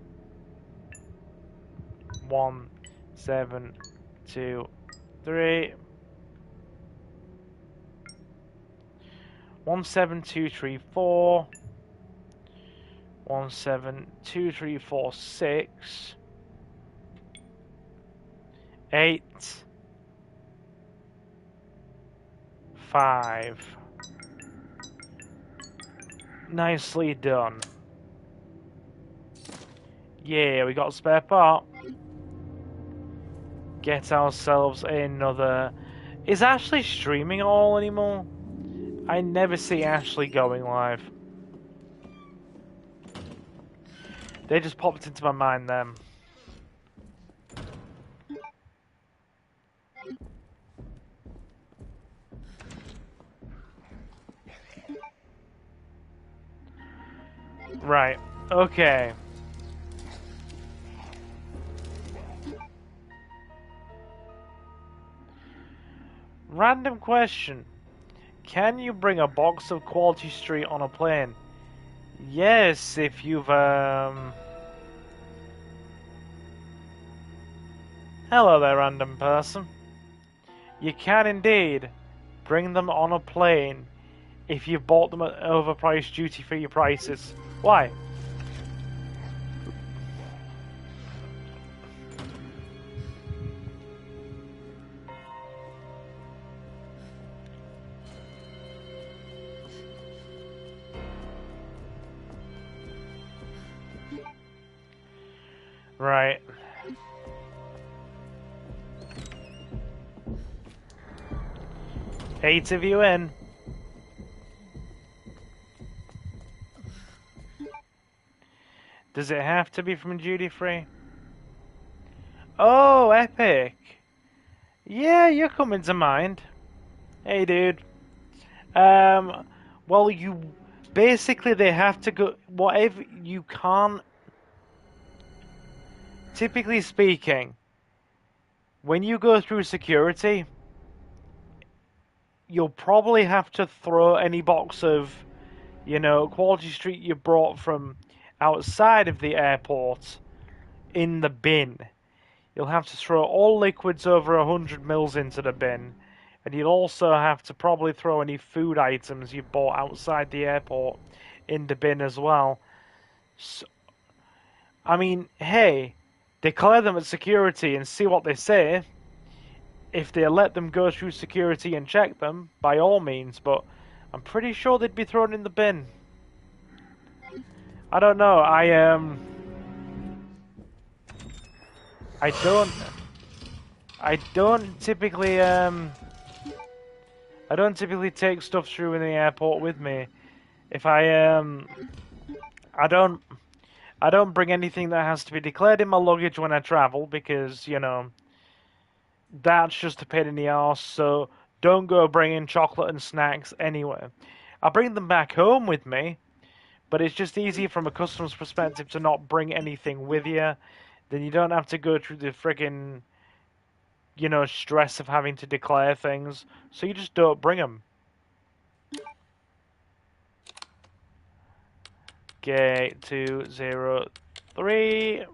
1, 7, 2, 3. 1, 7, 2, 3, 4. 1, 7, 2, 3, 4, 6. 8. 5. Nicely done. Yeah, we got a spare part. Get ourselves another... Is Ashley streaming at all anymore? I never see Ashley going live. They just popped into my mind then. Right, okay. Random question. Can you bring a box of Quality Street on a plane? Yes, if you've, Hello there, random person. You can indeed bring them on a plane if you've bought them at overpriced duty-free prices. Why? Right. 8 of you in. Does it have to be from duty free? Oh, epic. Yeah, you're coming to mind. Hey, dude. Well, you basically they have to go. Whatever you can't. Typically speaking, when you go through security, you'll probably have to throw any box of, Quality Street you brought from outside of the airport in the bin. You'll have to throw all liquids over 100 mils into the bin. And you'll also have to probably throw any food items you bought outside the airport in the bin as well. So, I mean, hey, declare them at security and see what they say. If they let them go through security and check them, by all means, but I'm pretty sure they'd be thrown in the bin. I don't know, I don't typically take stuff through in the airport with me. If I don't bring anything that has to be declared in my luggage when I travel because, that's just a pain in the arse, so don't go bringing chocolate and snacks anywhere. I bring them back home with me, but it's just easier from a customs perspective to not bring anything with you. Then you don't have to go through the friggin', stress of having to declare things, so you just don't bring them. Gate 203.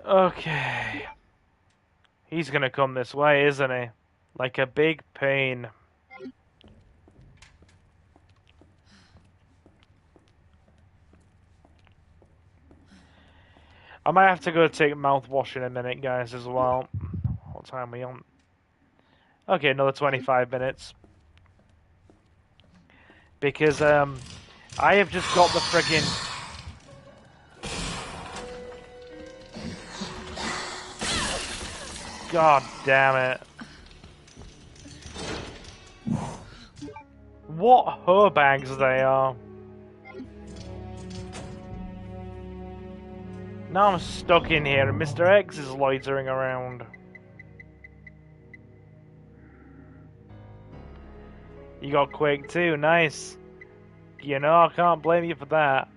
Okay. He's gonna come this way, isn't he? Like a big pain. I might have to go take mouthwash in a minute, guys, as well. What time are we on? Okay, another 25 minutes. Because, I have just got the friggin'... God damn it. What hoe bags they are. Now I'm stuck in here and Mr. X is loitering around. You got quick too, nice. I can't blame you for that.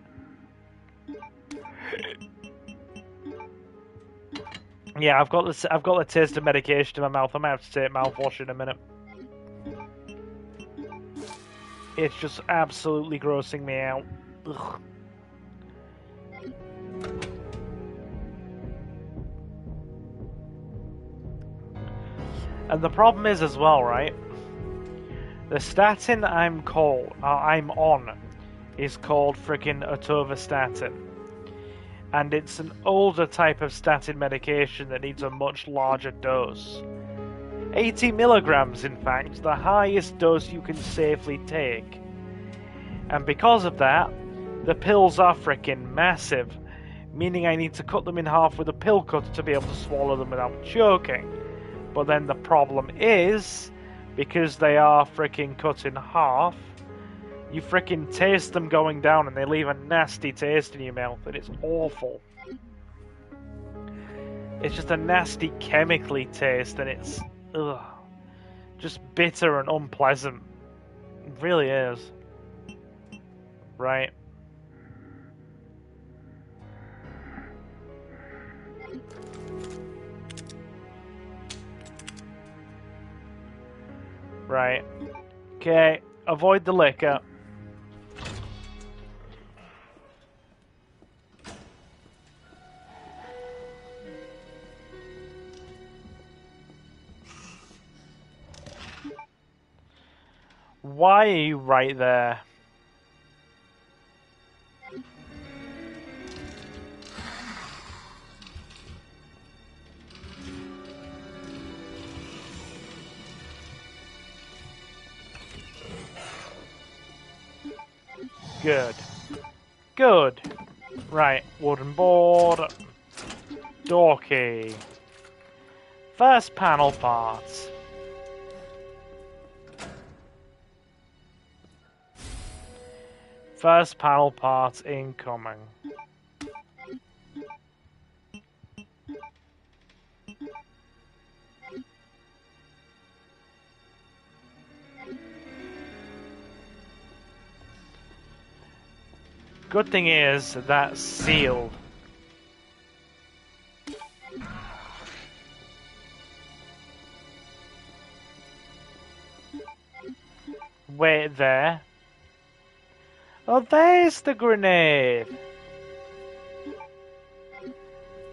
Yeah, I've got the taste of medication in my mouth. I might have to take mouthwash in a minute. It's just absolutely grossing me out. Ugh. And the problem is as well, right? The statin I'm on is called frickin' atorvastatin. And it's an older type of statin medication that needs a much larger dose. 80 milligrams, in fact, the highest dose you can safely take. And because of that, the pills are frickin' massive, meaning I need to cut them in half with a pill cutter to be able to swallow them without choking. But then the problem is, because they are frickin' cut in half, you frickin' taste them going down and they leave a nasty taste in your mouth and it's awful. It's just a nasty chemically taste and it's, ugh, just bitter and unpleasant. It really is. Right. Right. Okay, avoid the liquor. Why are you right there? Good. Good. Right, wooden board. Door key. First panel parts. First panel parts incoming. Good thing is that's sealed. Wait there. Oh, there's the grenade.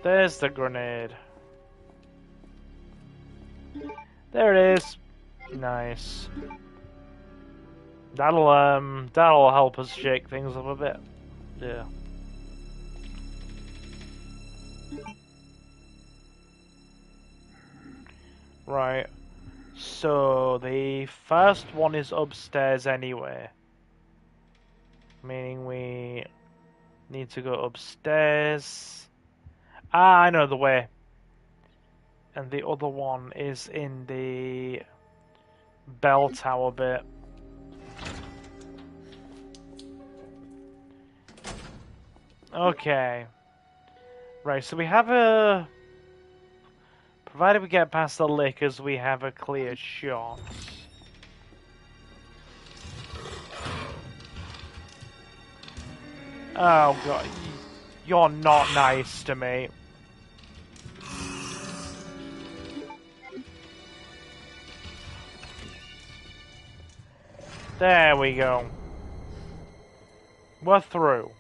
There's the grenade. There it is. Nice. That'll help us shake things up a bit. Yeah. Right. So the first one is upstairs anyway. Meaning we need to go upstairs. Ah, I know the way. And the other one is in the bell tower bit. Okay. Right, so we have a... Provided we get past the lickers, we have a clear shot. Oh god, you're not nice to me. There we go. We're through.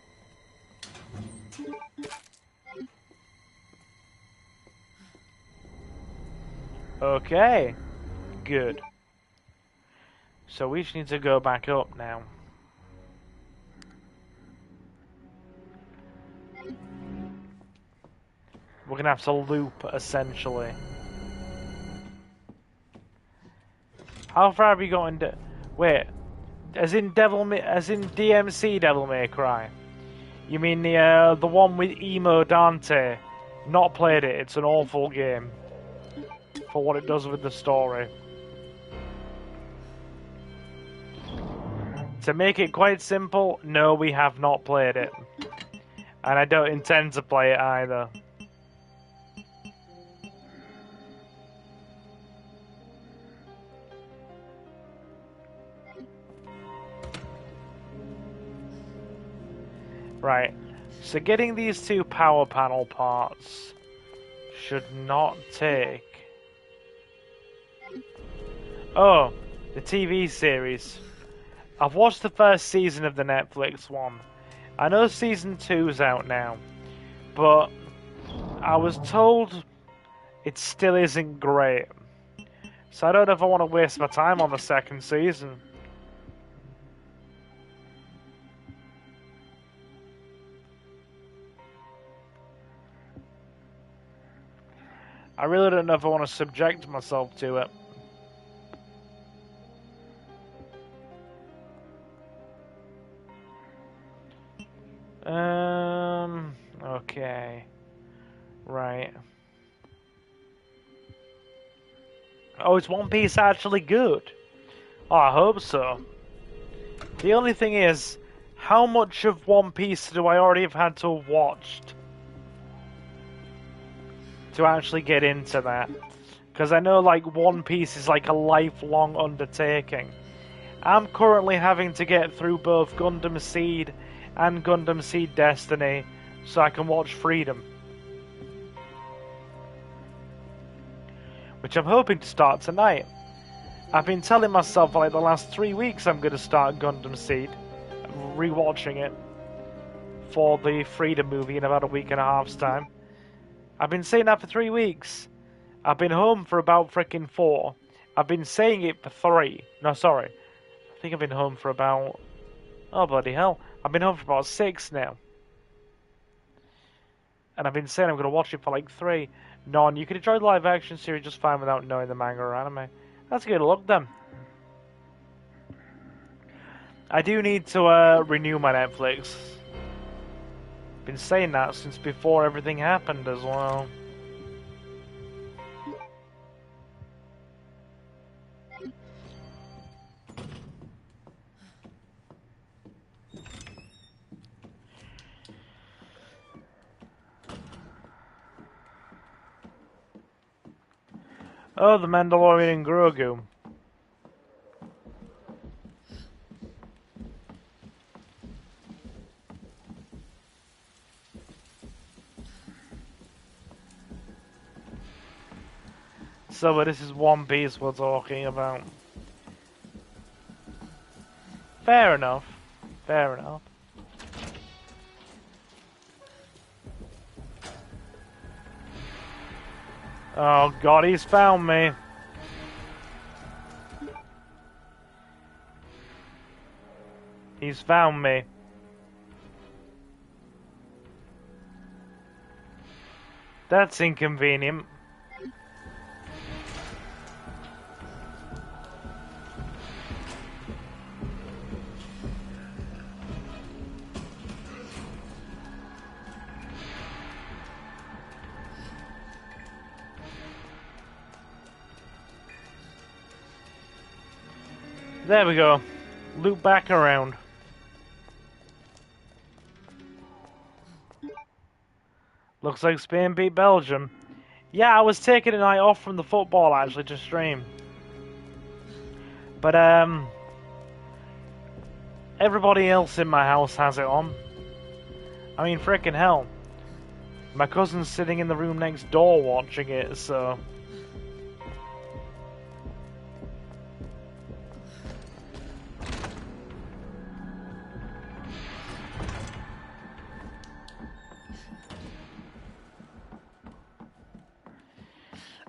Okay, good. So we just need to go back up now. We're gonna have to loop, essentially. How far have we got into... Wait, as in DMC Devil May Cry? You mean the one with Emo Dante? Not played it, it's an awful game. For what it does with the story. To make it quite simple, no, we have not played it. And I don't intend to play it either. Right, so getting these two power panel parts should not take... Oh, the TV series. I've watched the first season of the Netflix one. I know season 2's out now, but I was told it still isn't great. So I don't know if I want to waste my time on the second season. I really don't know if I want to subject myself to it. Okay. Right. Oh, is One Piece actually good? Oh, I hope so. The only thing is, how much of One Piece do I already have had to have watched to actually get into that? Because I know, like, One Piece is like a lifelong undertaking. I'm currently having to get through both Gundam Seed and Gundam Seed Destiny so I can watch Freedom. Which I'm hoping to start tonight. I've been telling myself for like the last 3 weeks I'm going to start Gundam Seed. I'm rewatching it for the Freedom movie in about a week and a half's time. I've been saying that for 3 weeks. I've been home for about frickin' 4. I've been saying it for 3. No, sorry. I think I've been home for about... Oh, bloody hell. I've been home for about 6 now. And I've been saying I'm going to watch it for like 3. Non, you can enjoy the live action series just fine without knowing the manga or anime. That's good luck then. I do need to renew my Netflix. Been saying that since before everything happened as well. Oh, the Mandalorian Grogu. So, but this is One Piece we're talking about. Fair enough. Fair enough. Oh god, he's found me. He's found me. That's inconvenient. There we go. Loop back around. Looks like Spain beat Belgium. Yeah, I was taking a night off from the football actually to stream. But everybody else in my house has it on. I mean, frickin' hell. My cousin's sitting in the room next door watching it, so...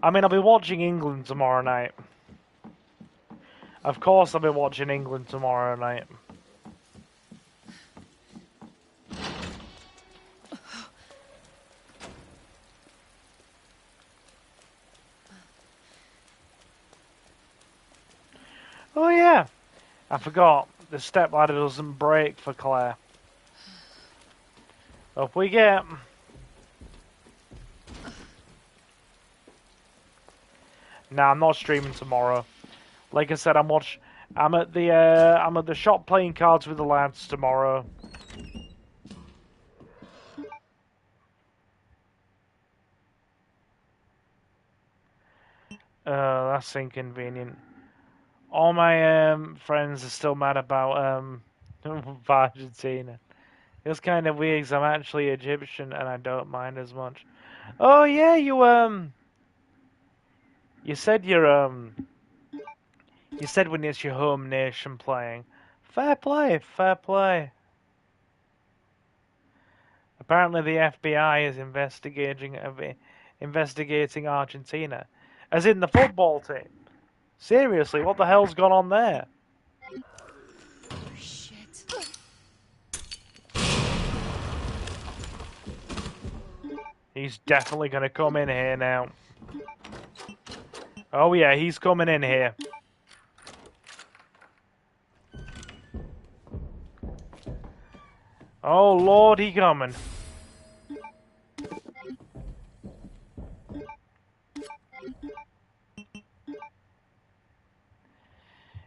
I mean, I'll be watching England tomorrow night. Of course I'll be watching England tomorrow night. Oh yeah, I forgot. The stepladder doesn't break for Claire. Up we get. Nah, I'm not streaming tomorrow. Like I said, I'm at the shop playing cards with the lads tomorrow. That's inconvenient. All my friends are still mad about Argentina. It's kind of weird 'cause I'm actually Egyptian and I don't mind as much. Oh yeah, you said you said when it's your home nation playing. Fair play, fair play. Apparently the FBI is investigating Argentina, as in the football team. Seriously, what the hell's gone on there? Shit. He's definitely gonna come in here now. Oh yeah, he's coming in here. Oh Lord, he coming.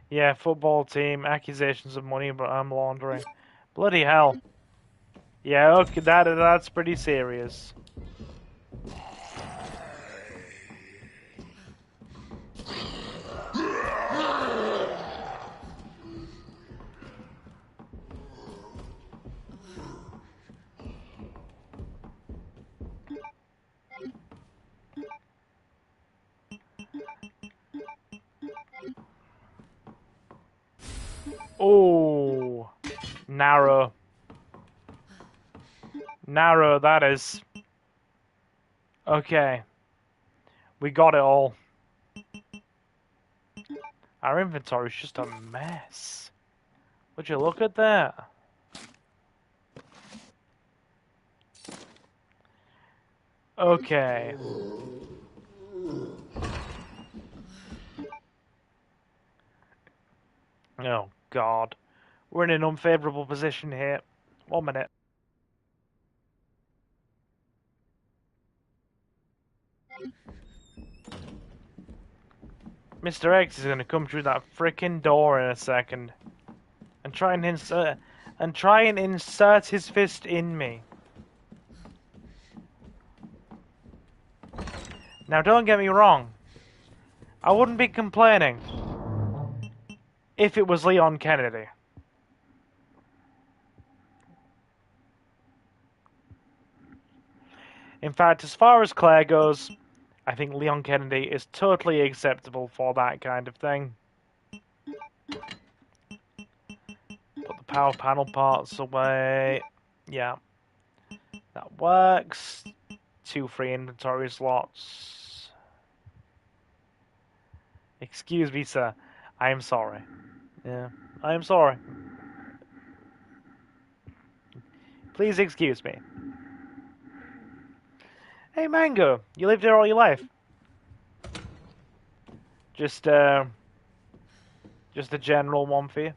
Yeah, football team, accusations of money laundering. Bloody hell. Yeah, okay, that's pretty serious. Oh, narrow. Narrow, that is. Okay. We got it all. Our inventory's just a mess. Would you look at that? Okay. Oh, God. We're in an unfavorable position here. 1 minute. Mr. X is gonna come through that frickin' door in a second and try and insert his fist in me. Now don't get me wrong. I wouldn't be complaining if it was Leon Kennedy. In fact, as far as Claire goes, I think Leon Kennedy is totally acceptable for that kind of thing. Put the power panel parts away. Yeah. That works. 2 free inventory slots. Excuse me, sir. I am sorry. Yeah, I am sorry. Please excuse me. Hey, Mango, you lived here all your life. Just a general one for you.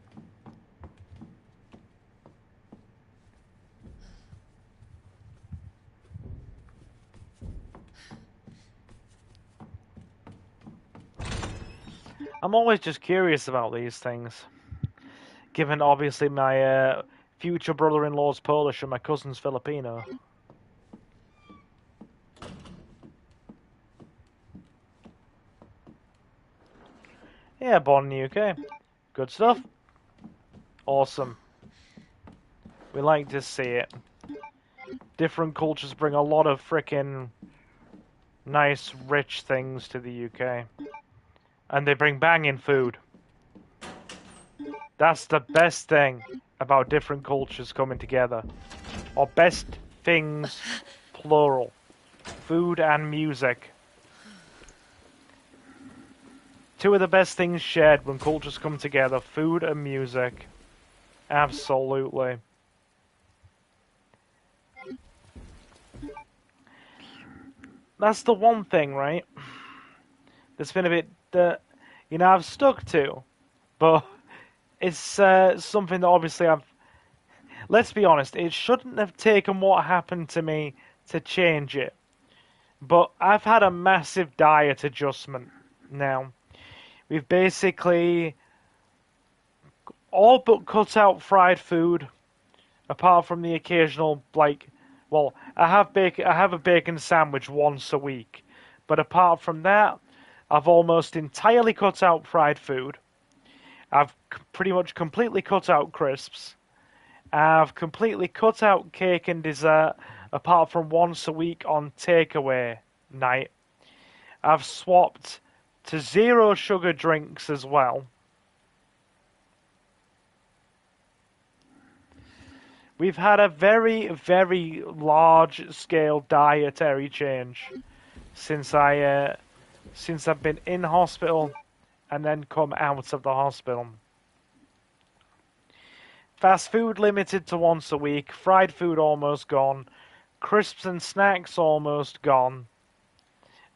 I'm always just curious about these things. Given, obviously, my future brother-in-law's Polish and my cousin's Filipino. Yeah, born in the UK. Good stuff. Awesome. We like to see it. Different cultures bring a lot of frickin' nice, rich things to the UK. And they bring banging food. That's the best thing about different cultures coming together. Or best things, plural. Food and music. 2 of the best things shared when cultures come together. Food and music. Absolutely. That's the one thing, right? That's been a bit that, I've stuck to. But it's something that obviously let's be honest, it shouldn't have taken what happened to me to change it. But I've had a massive diet adjustment now. We've basically all but cut out fried food, apart from the occasional, well, I have a bacon sandwich once a week. But apart from that, I've almost entirely cut out fried food. I've pretty much completely cut out crisps. I've completely cut out cake and dessert, apart from once a week on takeaway night. I've swapped to 0 sugar drinks as well. We've had a very, very large-scale dietary change since I've been in hospital and then come out of the hospital. Fast food limited to once a week, fried food almost gone, crisps and snacks almost gone,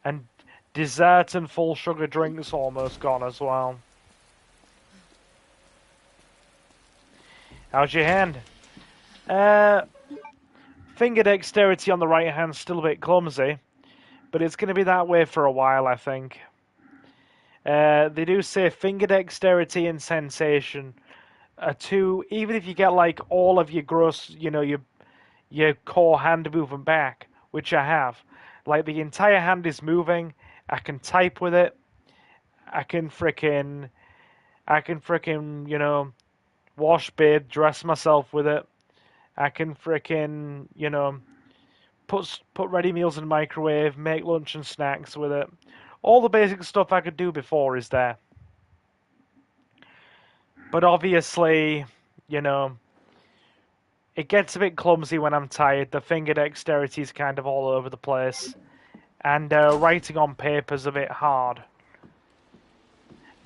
and dessert and full sugar drinks almost gone as well. How's your hand? Finger dexterity on the right hand still a bit clumsy, but it's going to be that way for a while, I think. They do say finger dexterity and sensation are 2, even if you get like all of your gross, your core hand moving back, which I have. Like the entire hand is moving, I can type with it, I can frickin', wash, bathe, dress myself with it. I can frickin', put ready meals in the microwave, make lunch and snacks with it. All the basic stuff I could do before is there. But obviously, it gets a bit clumsy when I'm tired. The finger dexterity is kind of all over the place. And writing on paper is a bit hard.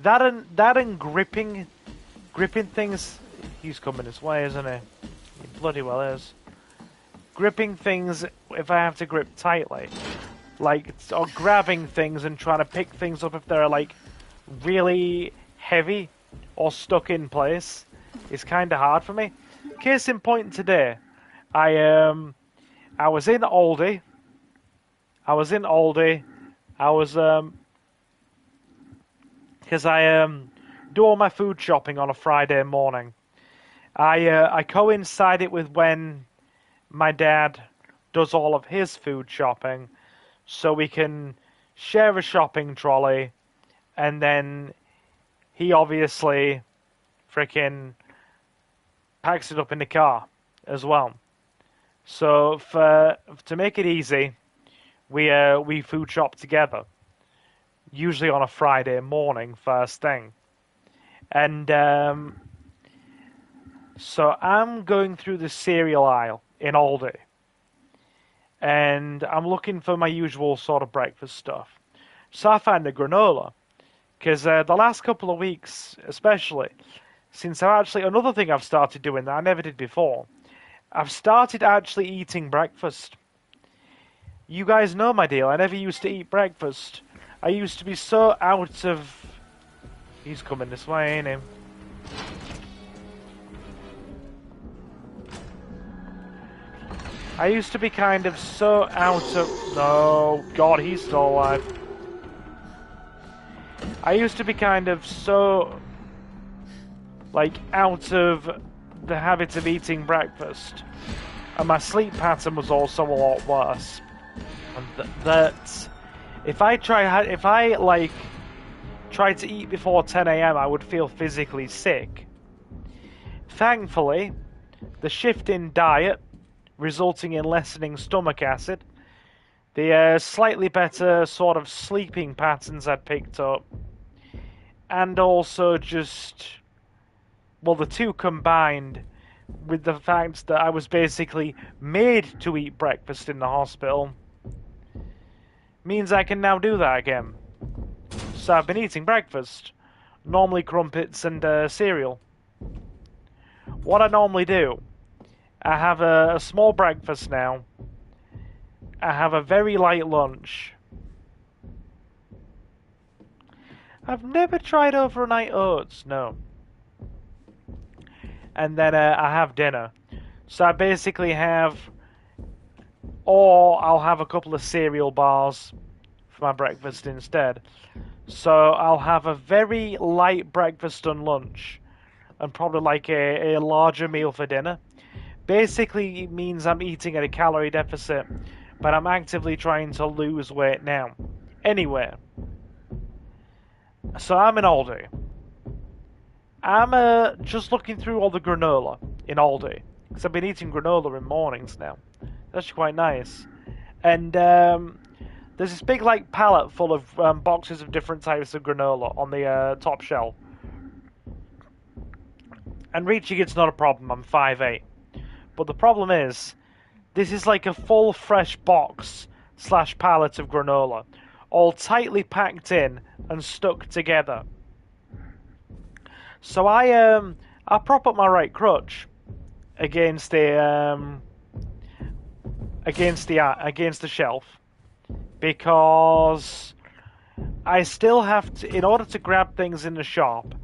That and gripping things. He's coming his way, isn't he? He bloody well is. Gripping things, if I have to grip tightly, or grabbing things and trying to pick things up if they're really heavy or stuck in place, is kind of hard for me. Case in point today, I was in Aldi. I was because I do all my food shopping on a Friday morning. I coincide it with when my dad does all of his food shopping, so we can share a shopping trolley, and then he obviously freaking packs it up in the car as well. So to make it easy, we food shop together, usually on a Friday morning, first thing. And so I'm going through the cereal aisle in Aldi, and I'm looking for my usual sort of breakfast stuff. So I find the granola, because the last couple of weeks, especially, since another thing I've started doing that I never did before, I've started actually eating breakfast. You guys know my deal. I never used to eat breakfast. I used to be so out of... He's coming this way, ain't he? I used to be kind of so out of... No, God, he's still alive. I used to be kind of so... like, out of the habit of eating breakfast. And my sleep pattern was also a lot worse. And that... If I tried to eat before 10 a.m., I would feel physically sick. Thankfully, the shift in diet, resulting in lessening stomach acid, the slightly better sort of sleeping patterns I'd picked up, and also just, well, the two combined with the fact that I was basically made to eat breakfast in the hospital, means I can now do that again. So I've been eating breakfast, normally crumpets and cereal. What I normally do, I have a small breakfast now, I have a very light lunch. I've never tried overnight oats, no. And then I have dinner. So I basically have, or I'll have a couple of cereal bars for my breakfast instead. So I'll have a very light breakfast and lunch, and probably like a larger meal for dinner. Basically, it means I'm eating at a calorie deficit, but I'm actively trying to lose weight now. Anyway, so I'm in Aldi. I'm just looking through all the granola in Aldi, because I've been eating granola in mornings now. That's quite nice. And there's this big like pallet full of boxes of different types of granola on the top shelf. And reaching it's not a problem, I'm 5'8". But the problem is, this is like a full fresh box / pallet of granola, all tightly packed in and stuck together. So I prop up my right crutch against the shelf, because I still have to, in order to grab things in the shop,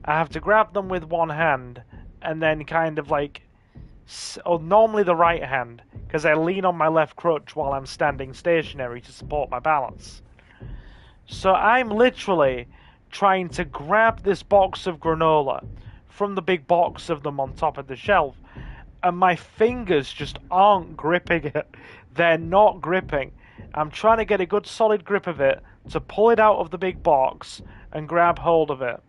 I have to grab them with one hand and then kind of like, normally the right hand, because I lean on my left crutch while I'm standing stationary to support my balance. So I'm literally trying to grab this box of granola from the big box of them on top of the shelf, and my fingers just aren't gripping it. They're not gripping. I'm trying to get a good solid grip of it to pull it out of the big box and grab hold of it,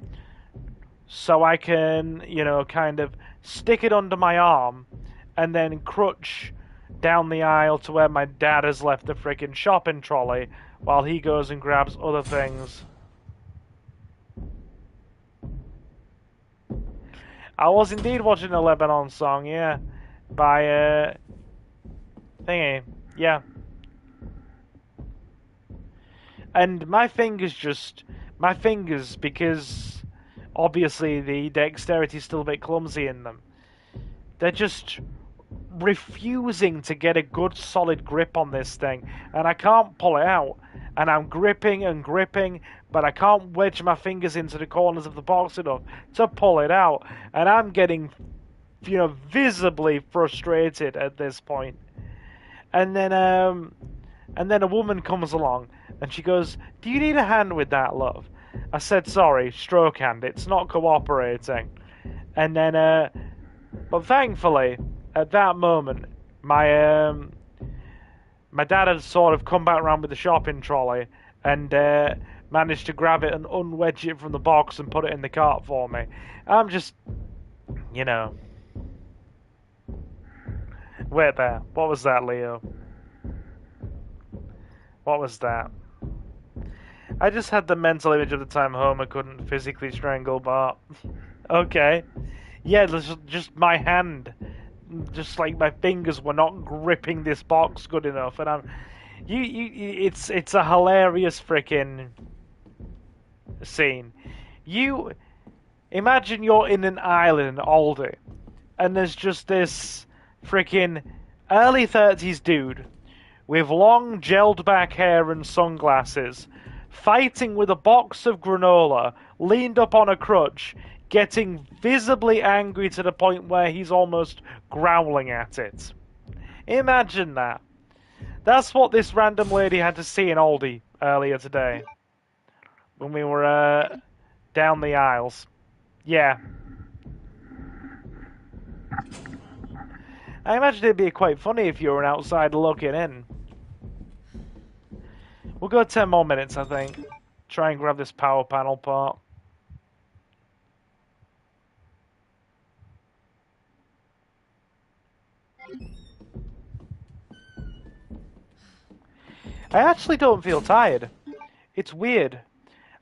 so I can, kind of stick it under my arm and then crutch down the aisle to where my dad has left the frickin' shopping trolley while he goes and grabs other things. I was indeed watching a Lebanon song, yeah, by thingy, yeah. And my fingers, because obviously the dexterity is still a bit clumsy in them, they're just refusing to get a good solid grip on this thing, and I can't pull it out, and I'm gripping and gripping, but I can't wedge my fingers into the corners of the box enough to pull it out, and I'm getting, visibly frustrated at this point. And then a woman comes along, and she goes, "Do you need a hand with that, love?" I said sorry, stroke hand, it's not cooperating. And then, but thankfully, at that moment, my dad had sort of come back around with the shopping trolley and managed to grab it and unwedge it from the box and put it in the cart for me. I'm just, you know. Wait there. What was that, Leo? What was that? I just had the mental image of the time Homer couldn't physically strangle Bart. Okay. Yeah, just my hand. Just like my fingers were not gripping this box good enough, and it's a hilarious freaking scene. You imagine you're in an island in Aldi, and there's just this freaking early 30s dude with long gelled back hair and sunglasses, fighting with a box of granola, leaned up on a crutch, getting visibly angry to the point where he's almost growling at it. Imagine that. That's what this random lady had to see in Aldi earlier today when we were down the aisles. Yeah. I imagine it'd be quite funny if you were an outsider looking in. We'll go 10 more minutes, I think. Try and grab this power panel part. I actually don't feel tired. It's weird.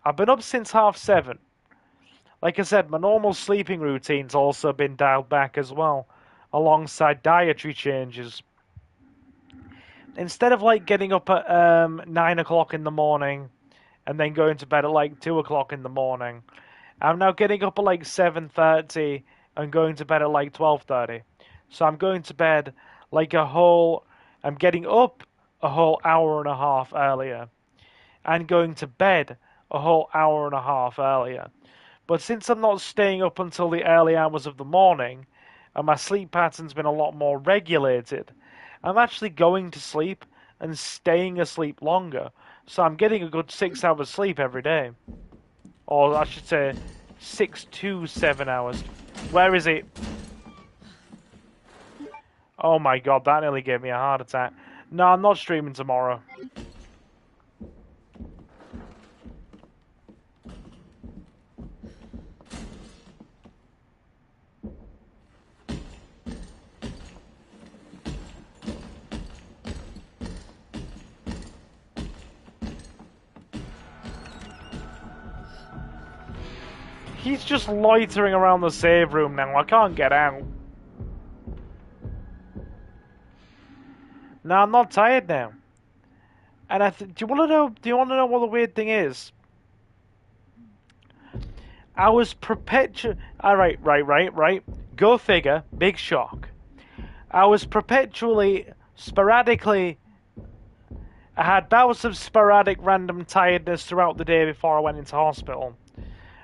I've been up since 7:30. Like I said, my normal sleeping routine's also been dialed back as well, alongside dietary changes. Instead of like getting up at 9 o'clock in the morning and then going to bed at like 2 o'clock in the morning, I'm now getting up at like 7:30 and going to bed at like 12:30. So I'm going to bed like I'm getting up a whole hour and a half earlier and going to bed a whole hour and a half earlier. But since I'm not staying up until the early hours of the morning and my sleep pattern's been a lot more regulated, I'm actually going to sleep and staying asleep longer. So I'm getting a good 6 hours sleep every day. Or I should say 6 to 7 hours. Where is it? Oh my god, that nearly gave me a heart attack. No, I'm not streaming tomorrow. He's just loitering around the save room now. I can't get out. No, I'm not tired now. And do you want to know? Do you want to know what the weird thing is? I was right. Go figure. Big shock. I was sporadically. I had bouts of sporadic random tiredness throughout the day before I went into hospital.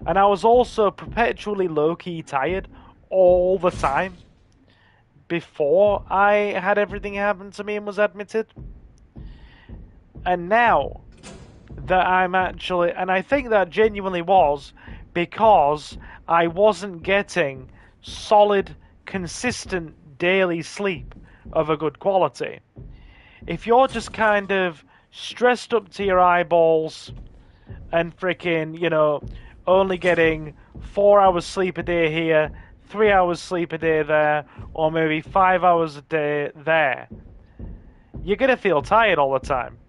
And I was also perpetually low-key tired all the time before I had everything happen to me and was admitted. And now that I'm actually... And I think that genuinely was because I wasn't getting solid, consistent daily sleep of a good quality. If you're just kind of stressed up to your eyeballs and freaking, only getting 4 hours sleep a day here, 3 hours sleep a day there, or maybe 5 hours a day there, you're going to feel tired all the time.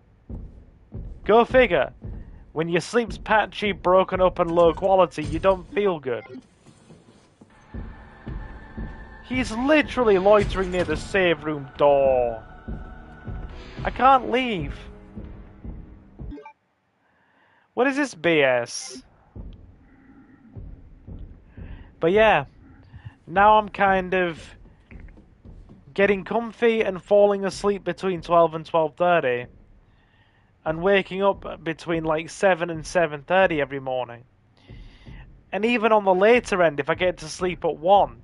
Go figure. When your sleep's patchy, broken up, and low quality, you don't feel good. He's literally loitering near the save room door. I can't leave. What is this BS? But yeah, now I'm kind of getting comfy and falling asleep between 12 and 12:30 and waking up between like 7 and 7:30 every morning. And even on the later end, if I get to sleep at 1,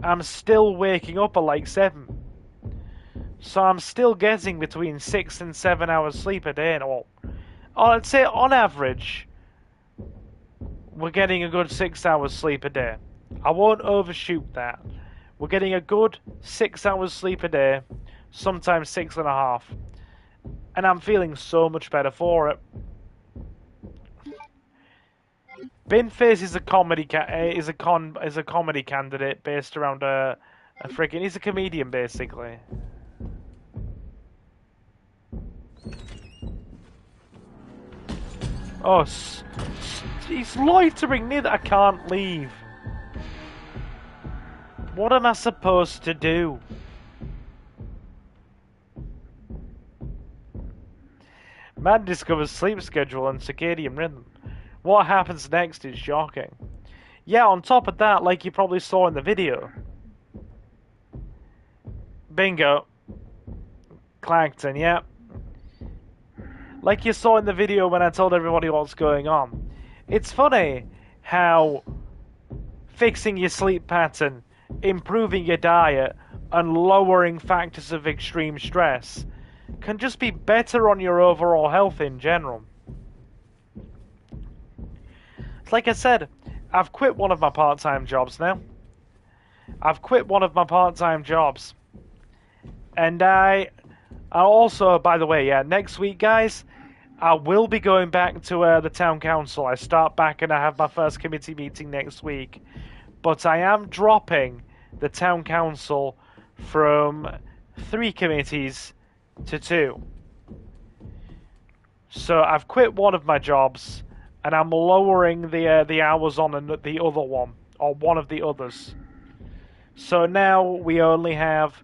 I'm still waking up at like 7. So I'm still getting between 6 and 7 hours sleep a day. Or I'd say on average, we're getting a good 6 hours sleep a day. I won't overshoot that. We're getting a good 6 hours sleep a day, sometimes 6.5, and I'm feeling so much better for it. Binface is a comedy comedy candidate based around a freaking. He's a comedian basically. Oh, he's loitering near that I can't leave. What am I supposed to do? Man discovers sleep schedule and circadian rhythm. What happens next is shocking. Yeah, on top of that, like you probably saw in the video. Bingo. Clangton, yeah. Like you saw in the video when I told everybody what's going on. It's funny how fixing your sleep pattern, improving your diet, and lowering factors of extreme stress can just be better on your overall health in general. Like I said, I've quit one of my part-time jobs now. I've quit one of my part-time jobs. And I also, by the way, yeah, next week, guys, I will be going back to the town council. I start back and I have my first committee meeting next week. But I am dropping the town council from 3 committees to 2. So I've quit one of my jobs, and I'm lowering the hours on the other one, or one of the others. So now we only have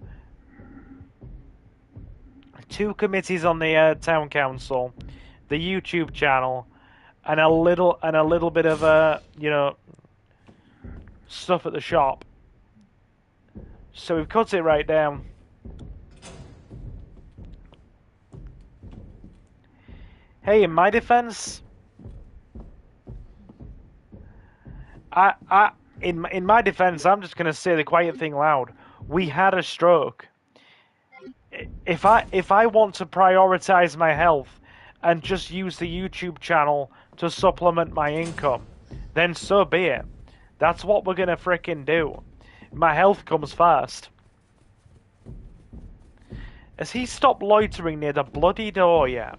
2 committees on the town council, the YouTube channel, and a little bit of stuff at the shop. So we've cut it right down. Hey, in my defense, in my defense, I'm just gonna say the quiet thing loud. We had a stroke. If I want to prioritize my health and just use the YouTube channel to supplement my income, then so be it. That's what we're gonna frickin' do. My health comes first. Has he stopped loitering near the bloody door yet?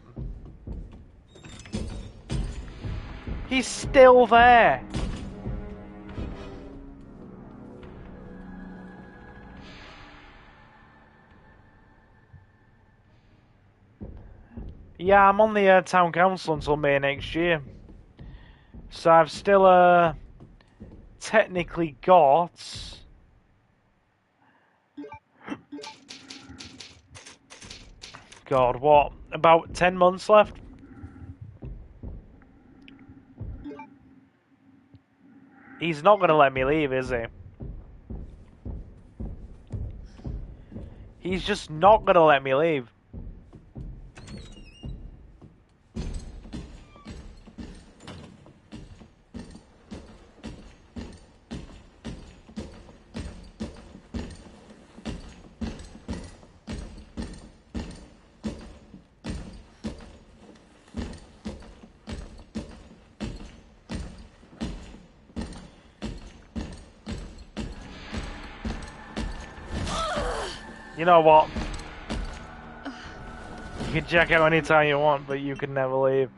He's still there. Yeah, I'm on the town council until May next year. So I've still technically got... God, what? About 10 months left? He's not gonna let me leave, is he? He's just not gonna let me leave. You know what? You can check out anytime you want, but you can never leave.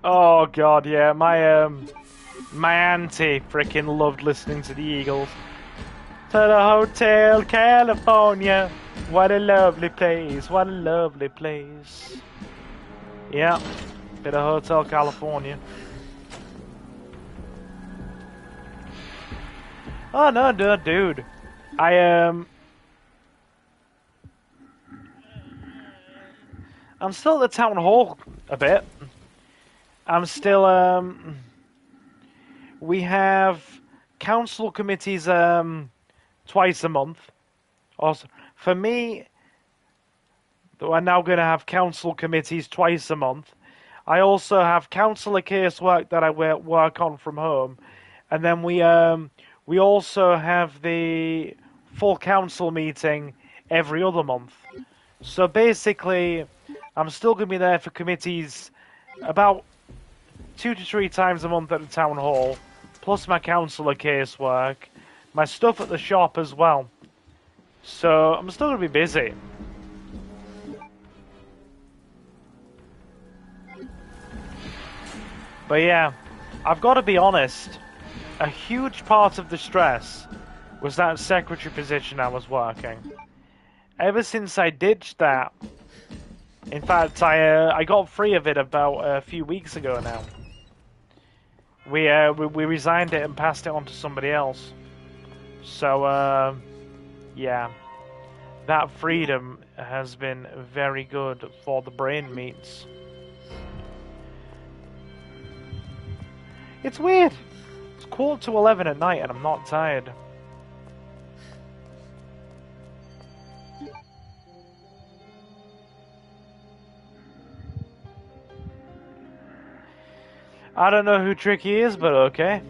Oh god, yeah, my auntie freaking loved listening to the Eagles. To the Hotel California, what a lovely place, what a lovely place. Yeah, bit of Hotel California. Oh no, dude. I'm still at the town hall a bit. I'm still, we have council committees, twice a month. Also, for me, we're now going to have council committees twice a month. I also have councillor casework that I work on from home. And then we also have the full council meeting every other month. So basically, I'm still going to be there for committees about 2 to 3 times a month at the town hall, plus my counselor casework, my stuff at the shop as well. So I'm still going to be busy. But yeah, I've got to be honest, a huge part of the stress was that secretary position I was working. Ever since I ditched that, in fact, I got free of it about a few weeks ago now. We resigned it and passed it on to somebody else. So yeah, that freedom has been very good for the brain meats. It's weird. It's 11:15 at night and I'm not tired. I don't know who Tricky is, but okay.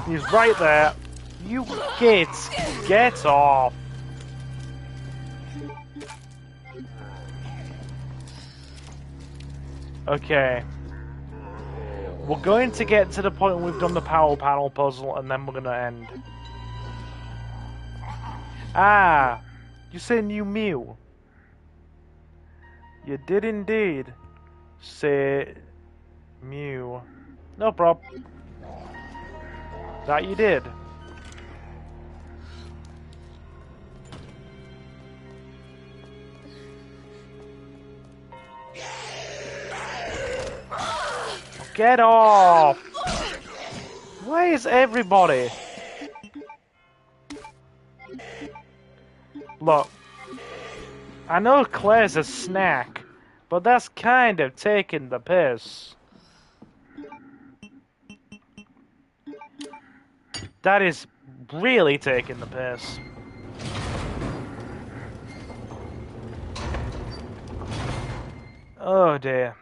He's right there. You kids, get off. Okay. We're going to get to the point where we've done the power panel puzzle and then we're going to end. Ah, you say new Mew. You did indeed say Mew. No prob. That you did. Get off! Where is everybody? Look, I know Claire's a snack, but that's kind of taking the piss. That is really taking the piss. Oh dear.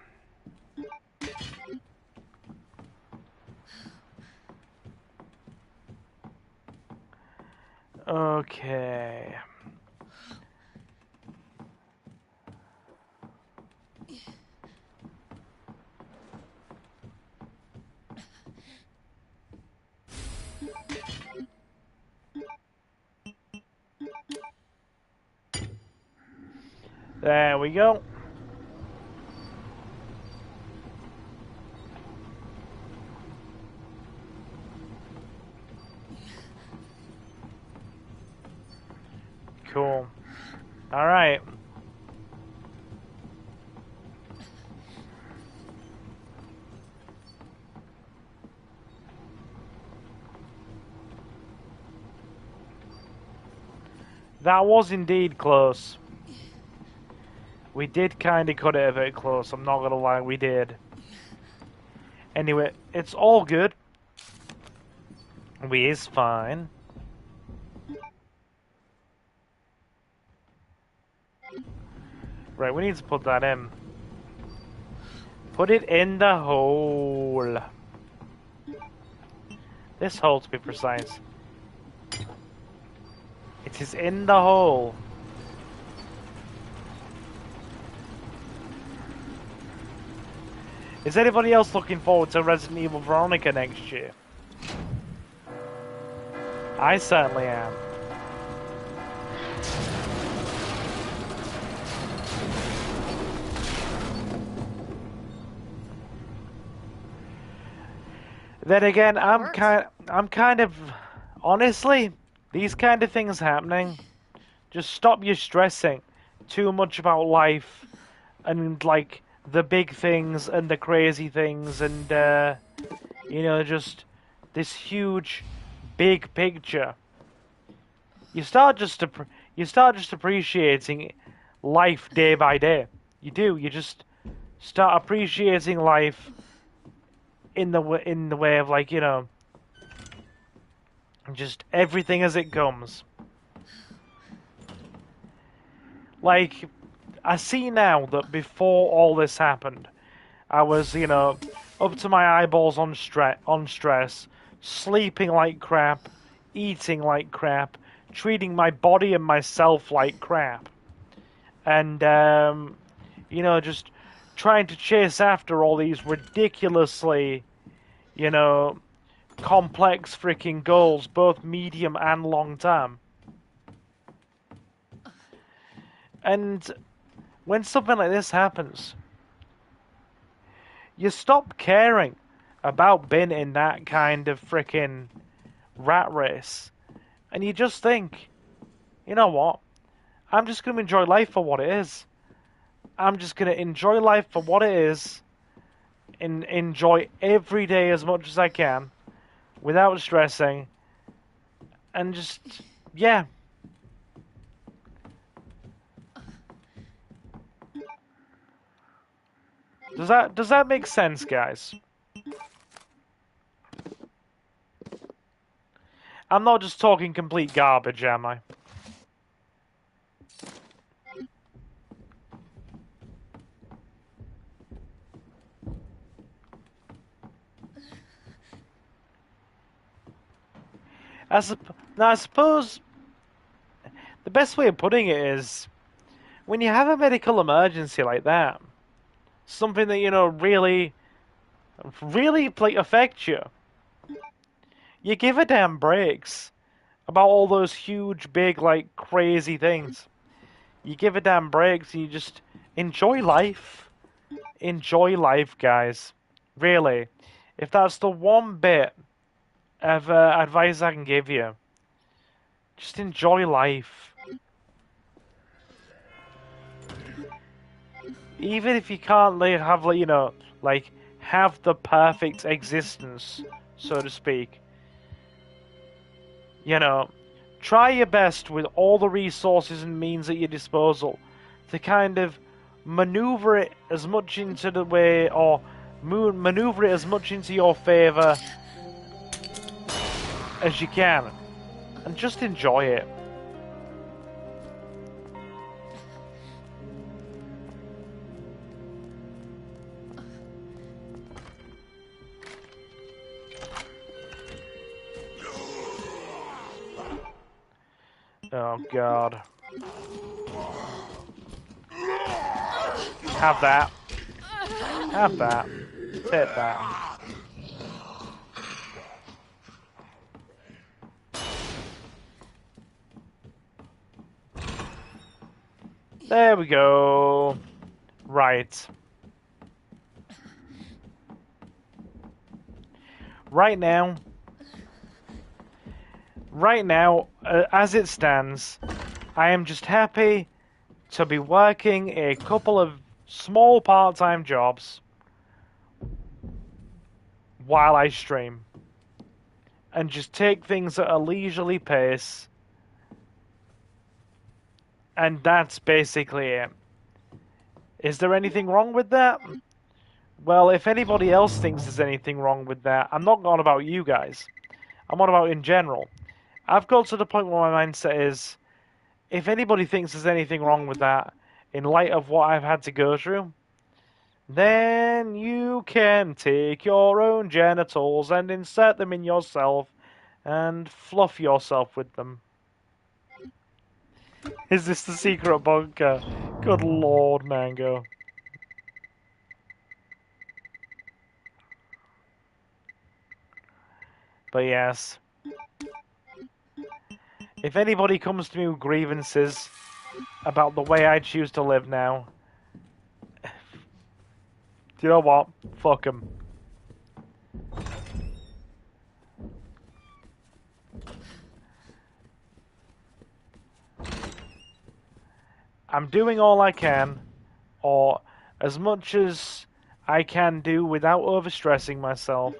Okay. There we go. Cool. All right. That was indeed close. We did kind of cut it a bit close, I'm not gonna lie, we did. Anyway, it's all good. We is fine. Right, we need to put that in. Put it in the hole. This hole, to be precise. It is in the hole. Is anybody else looking forward to Resident Evil Veronica next year? I certainly am. Then again, I'm kind of honestly, these kind of things happening, just stop you stressing too much about life and like the big things and the crazy things and you know, just this huge big picture. You start just appreciating life day by day. You do. You just start appreciating life in the way of, like, you know, just everything as it comes. Like, I see now that before all this happened, I was, you know, up to my eyeballs on stress, sleeping like crap, eating like crap, treating my body and myself like crap, and you know, just trying to chase after all these ridiculously, you know, complex freaking goals, both medium and long term. And when something like this happens, you stop caring about being in that kind of freaking rat race. And you just think, you know what? I'm just going to enjoy life for what it is. I'm just going to enjoy life for what it is and enjoy every day as much as I can without stressing. And just, yeah. Does that make sense, guys? I'm not just talking complete garbage, am I? Now, I suppose the best way of putting it is when you have a medical emergency like that, something that, you know, really like affects you, you give a damn breaks about all those huge, big, like crazy things. You give a damn breaks and you just enjoy life. Enjoy life, guys. Really. If that's the one bit of advice I can give you, just enjoy life. Even if you can't have, like, you know, like, have the perfect existence, so to speak. You know, try your best with all the resources and means at your disposal to kind of maneuver it as much into the way, or maneuver it as much into your favor as you can, and just enjoy it. Oh God. Have that. Have that. Take that. There we go. Right. Right now, as it stands, I am just happy to be working a couple of small part-time jobs while I stream, and just take things at a leisurely pace, and that's basically it. Is there anything wrong with that? Well, if anybody else thinks there's anything wrong with that, I'm not on about you guys. I'm on about in general. I've got to the point where my mindset is, if anybody thinks there's anything wrong with that, in light of what I've had to go through, then you can take your own genitals and insert them in yourself and fluff yourself with them. Is this the secret bunker? Good lord, Mango. But yes. If anybody comes to me with grievances about the way I choose to live now, do you know what? Fuck them. I'm doing all I can, or as much as I can do without overstressing myself.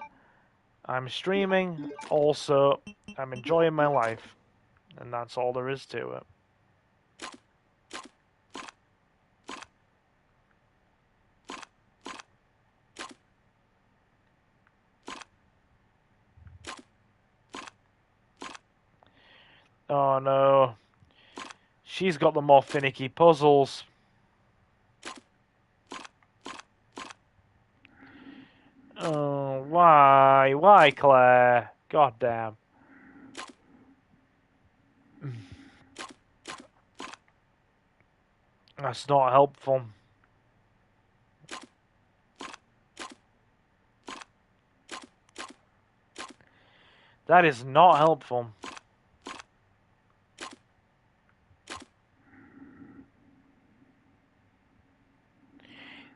I'm streaming, also, I'm enjoying my life. And that's all there is to it. Oh no. She's got the more finicky puzzles. Oh, why? Why, Claire? God damn. That's not helpful. That is not helpful.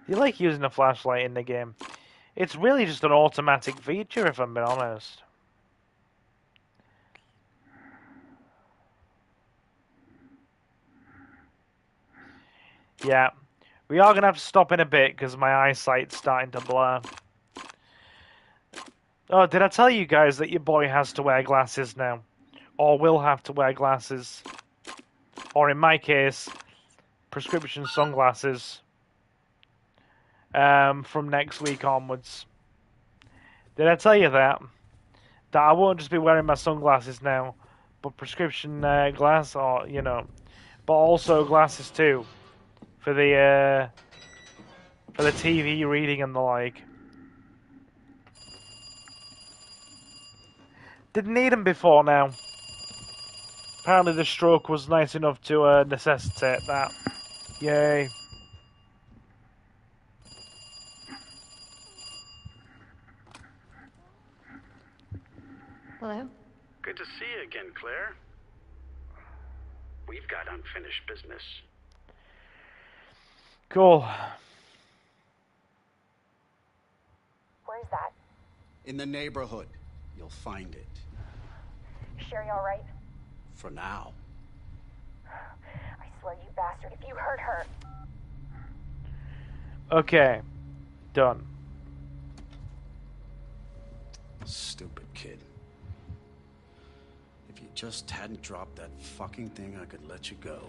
You like using a flashlight in the game? It's really just an automatic feature, if I'm being honest. Yeah. We are going to have to stop in a bit because my eyesight's starting to blur. Oh, did I tell you guys that your boy has to wear glasses now? Or will have to wear glasses? Or in my case, prescription sunglasses. From next week onwards. Did I tell you that? That I won't just be wearing my sunglasses now, but prescription glass, or but also glasses too, for the TV reading and the like. Didn't need them before now. Apparently the stroke was nice enough to necessitate that. Yay. Hello? Good to see you again, Claire. We've got unfinished business. Cool. Where's that? In the neighborhood. You'll find it. Sherry all right? For now. I swear, you bastard, if you hurt her... Okay. Done. Stupid kid. If you just hadn't dropped that fucking thing, I could let you go.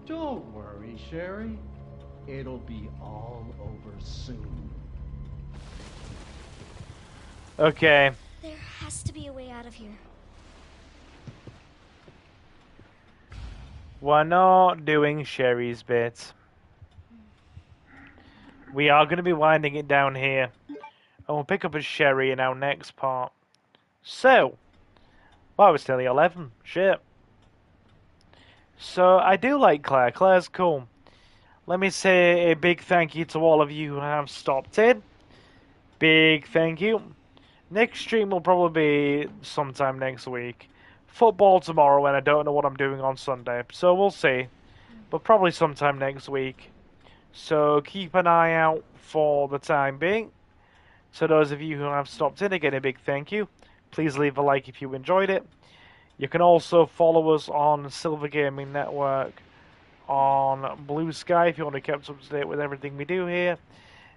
Don't worry, Sherry. It'll be all over soon. Okay. There has to be a way out of here. We're not doing Sherry's bit. We are going to be winding it down here. And we'll pick up a Sherry in our next part. So, well, it's nearly 11. Shit. So, I do like Claire. Claire's cool. Let me say a big thank you to all of you who have stopped in. Big thank you. Next stream will probably be sometime next week. Football tomorrow, and I don't know what I'm doing on Sunday. So, we'll see. But probably sometime next week. So, keep an eye out for the time being. So, those of you who have stopped in, again, a big thank you. Please leave a like if you enjoyed it. You can also follow us on Silver Gaming Network on Blue Sky if you want to keep up to date with everything we do here.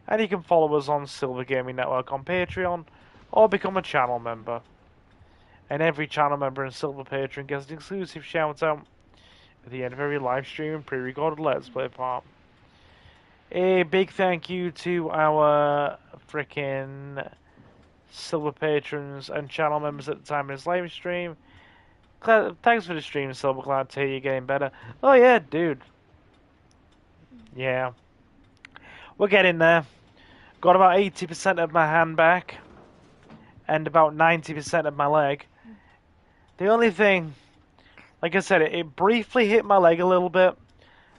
And you can follow us on Silver Gaming Network on Patreon or become a channel member. And every channel member and Silver Patron gets an exclusive shout out at the end of every live stream and pre-recorded Let's Play part. A big thank you to our freaking Silver Patrons and channel members at the time of this live stream. Thanks for the stream, Silver. Glad to hear you're getting better. Oh yeah, dude. Yeah. We're getting there. Got about 80% of my hand back. And about 90% of my leg. The only thing, like I said, it briefly hit my leg a little bit.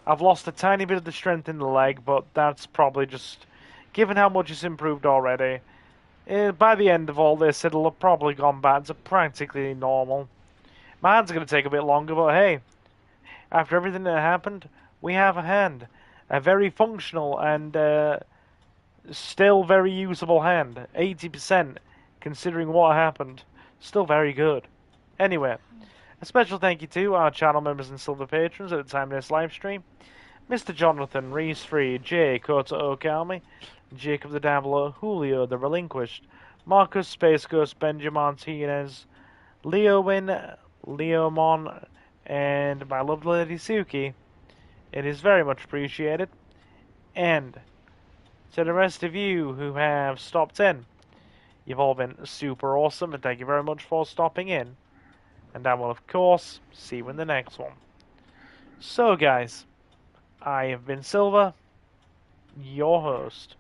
I've lost a tiny bit of the strength in the leg, but that's probably just, given how much it's improved already, by the end of all this, it'll have probably gone back to practically normal. My hand's going to take a bit longer, but hey, after everything that happened, we have a hand. A very functional and still very usable hand. 80%, considering what happened. Still very good. Anyway, a special thank you to our channel members and Silver Patrons at the time of this live stream. Mr. Jonathan, Reese Free, Jay, Kota Okami, Jacob the Dabbler, Julio the Relinquished, Marcus Space Ghost, Benjamin Martinez, Leowin, Leomon, and my lovely lady Suki. It is very much appreciated. And to the rest of you who have stopped in, You've all been super awesome, and thank you very much for stopping in. And I will, of course, see you in the next one. So, guys, I have been Silver, your host.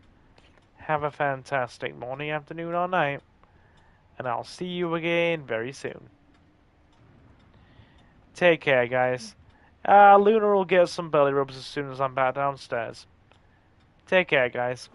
Have a fantastic morning, afternoon, or night, and I'll see you again very soon. Take care, guys. Luna will get some belly rubs as soon as I'm back downstairs. Take care, guys.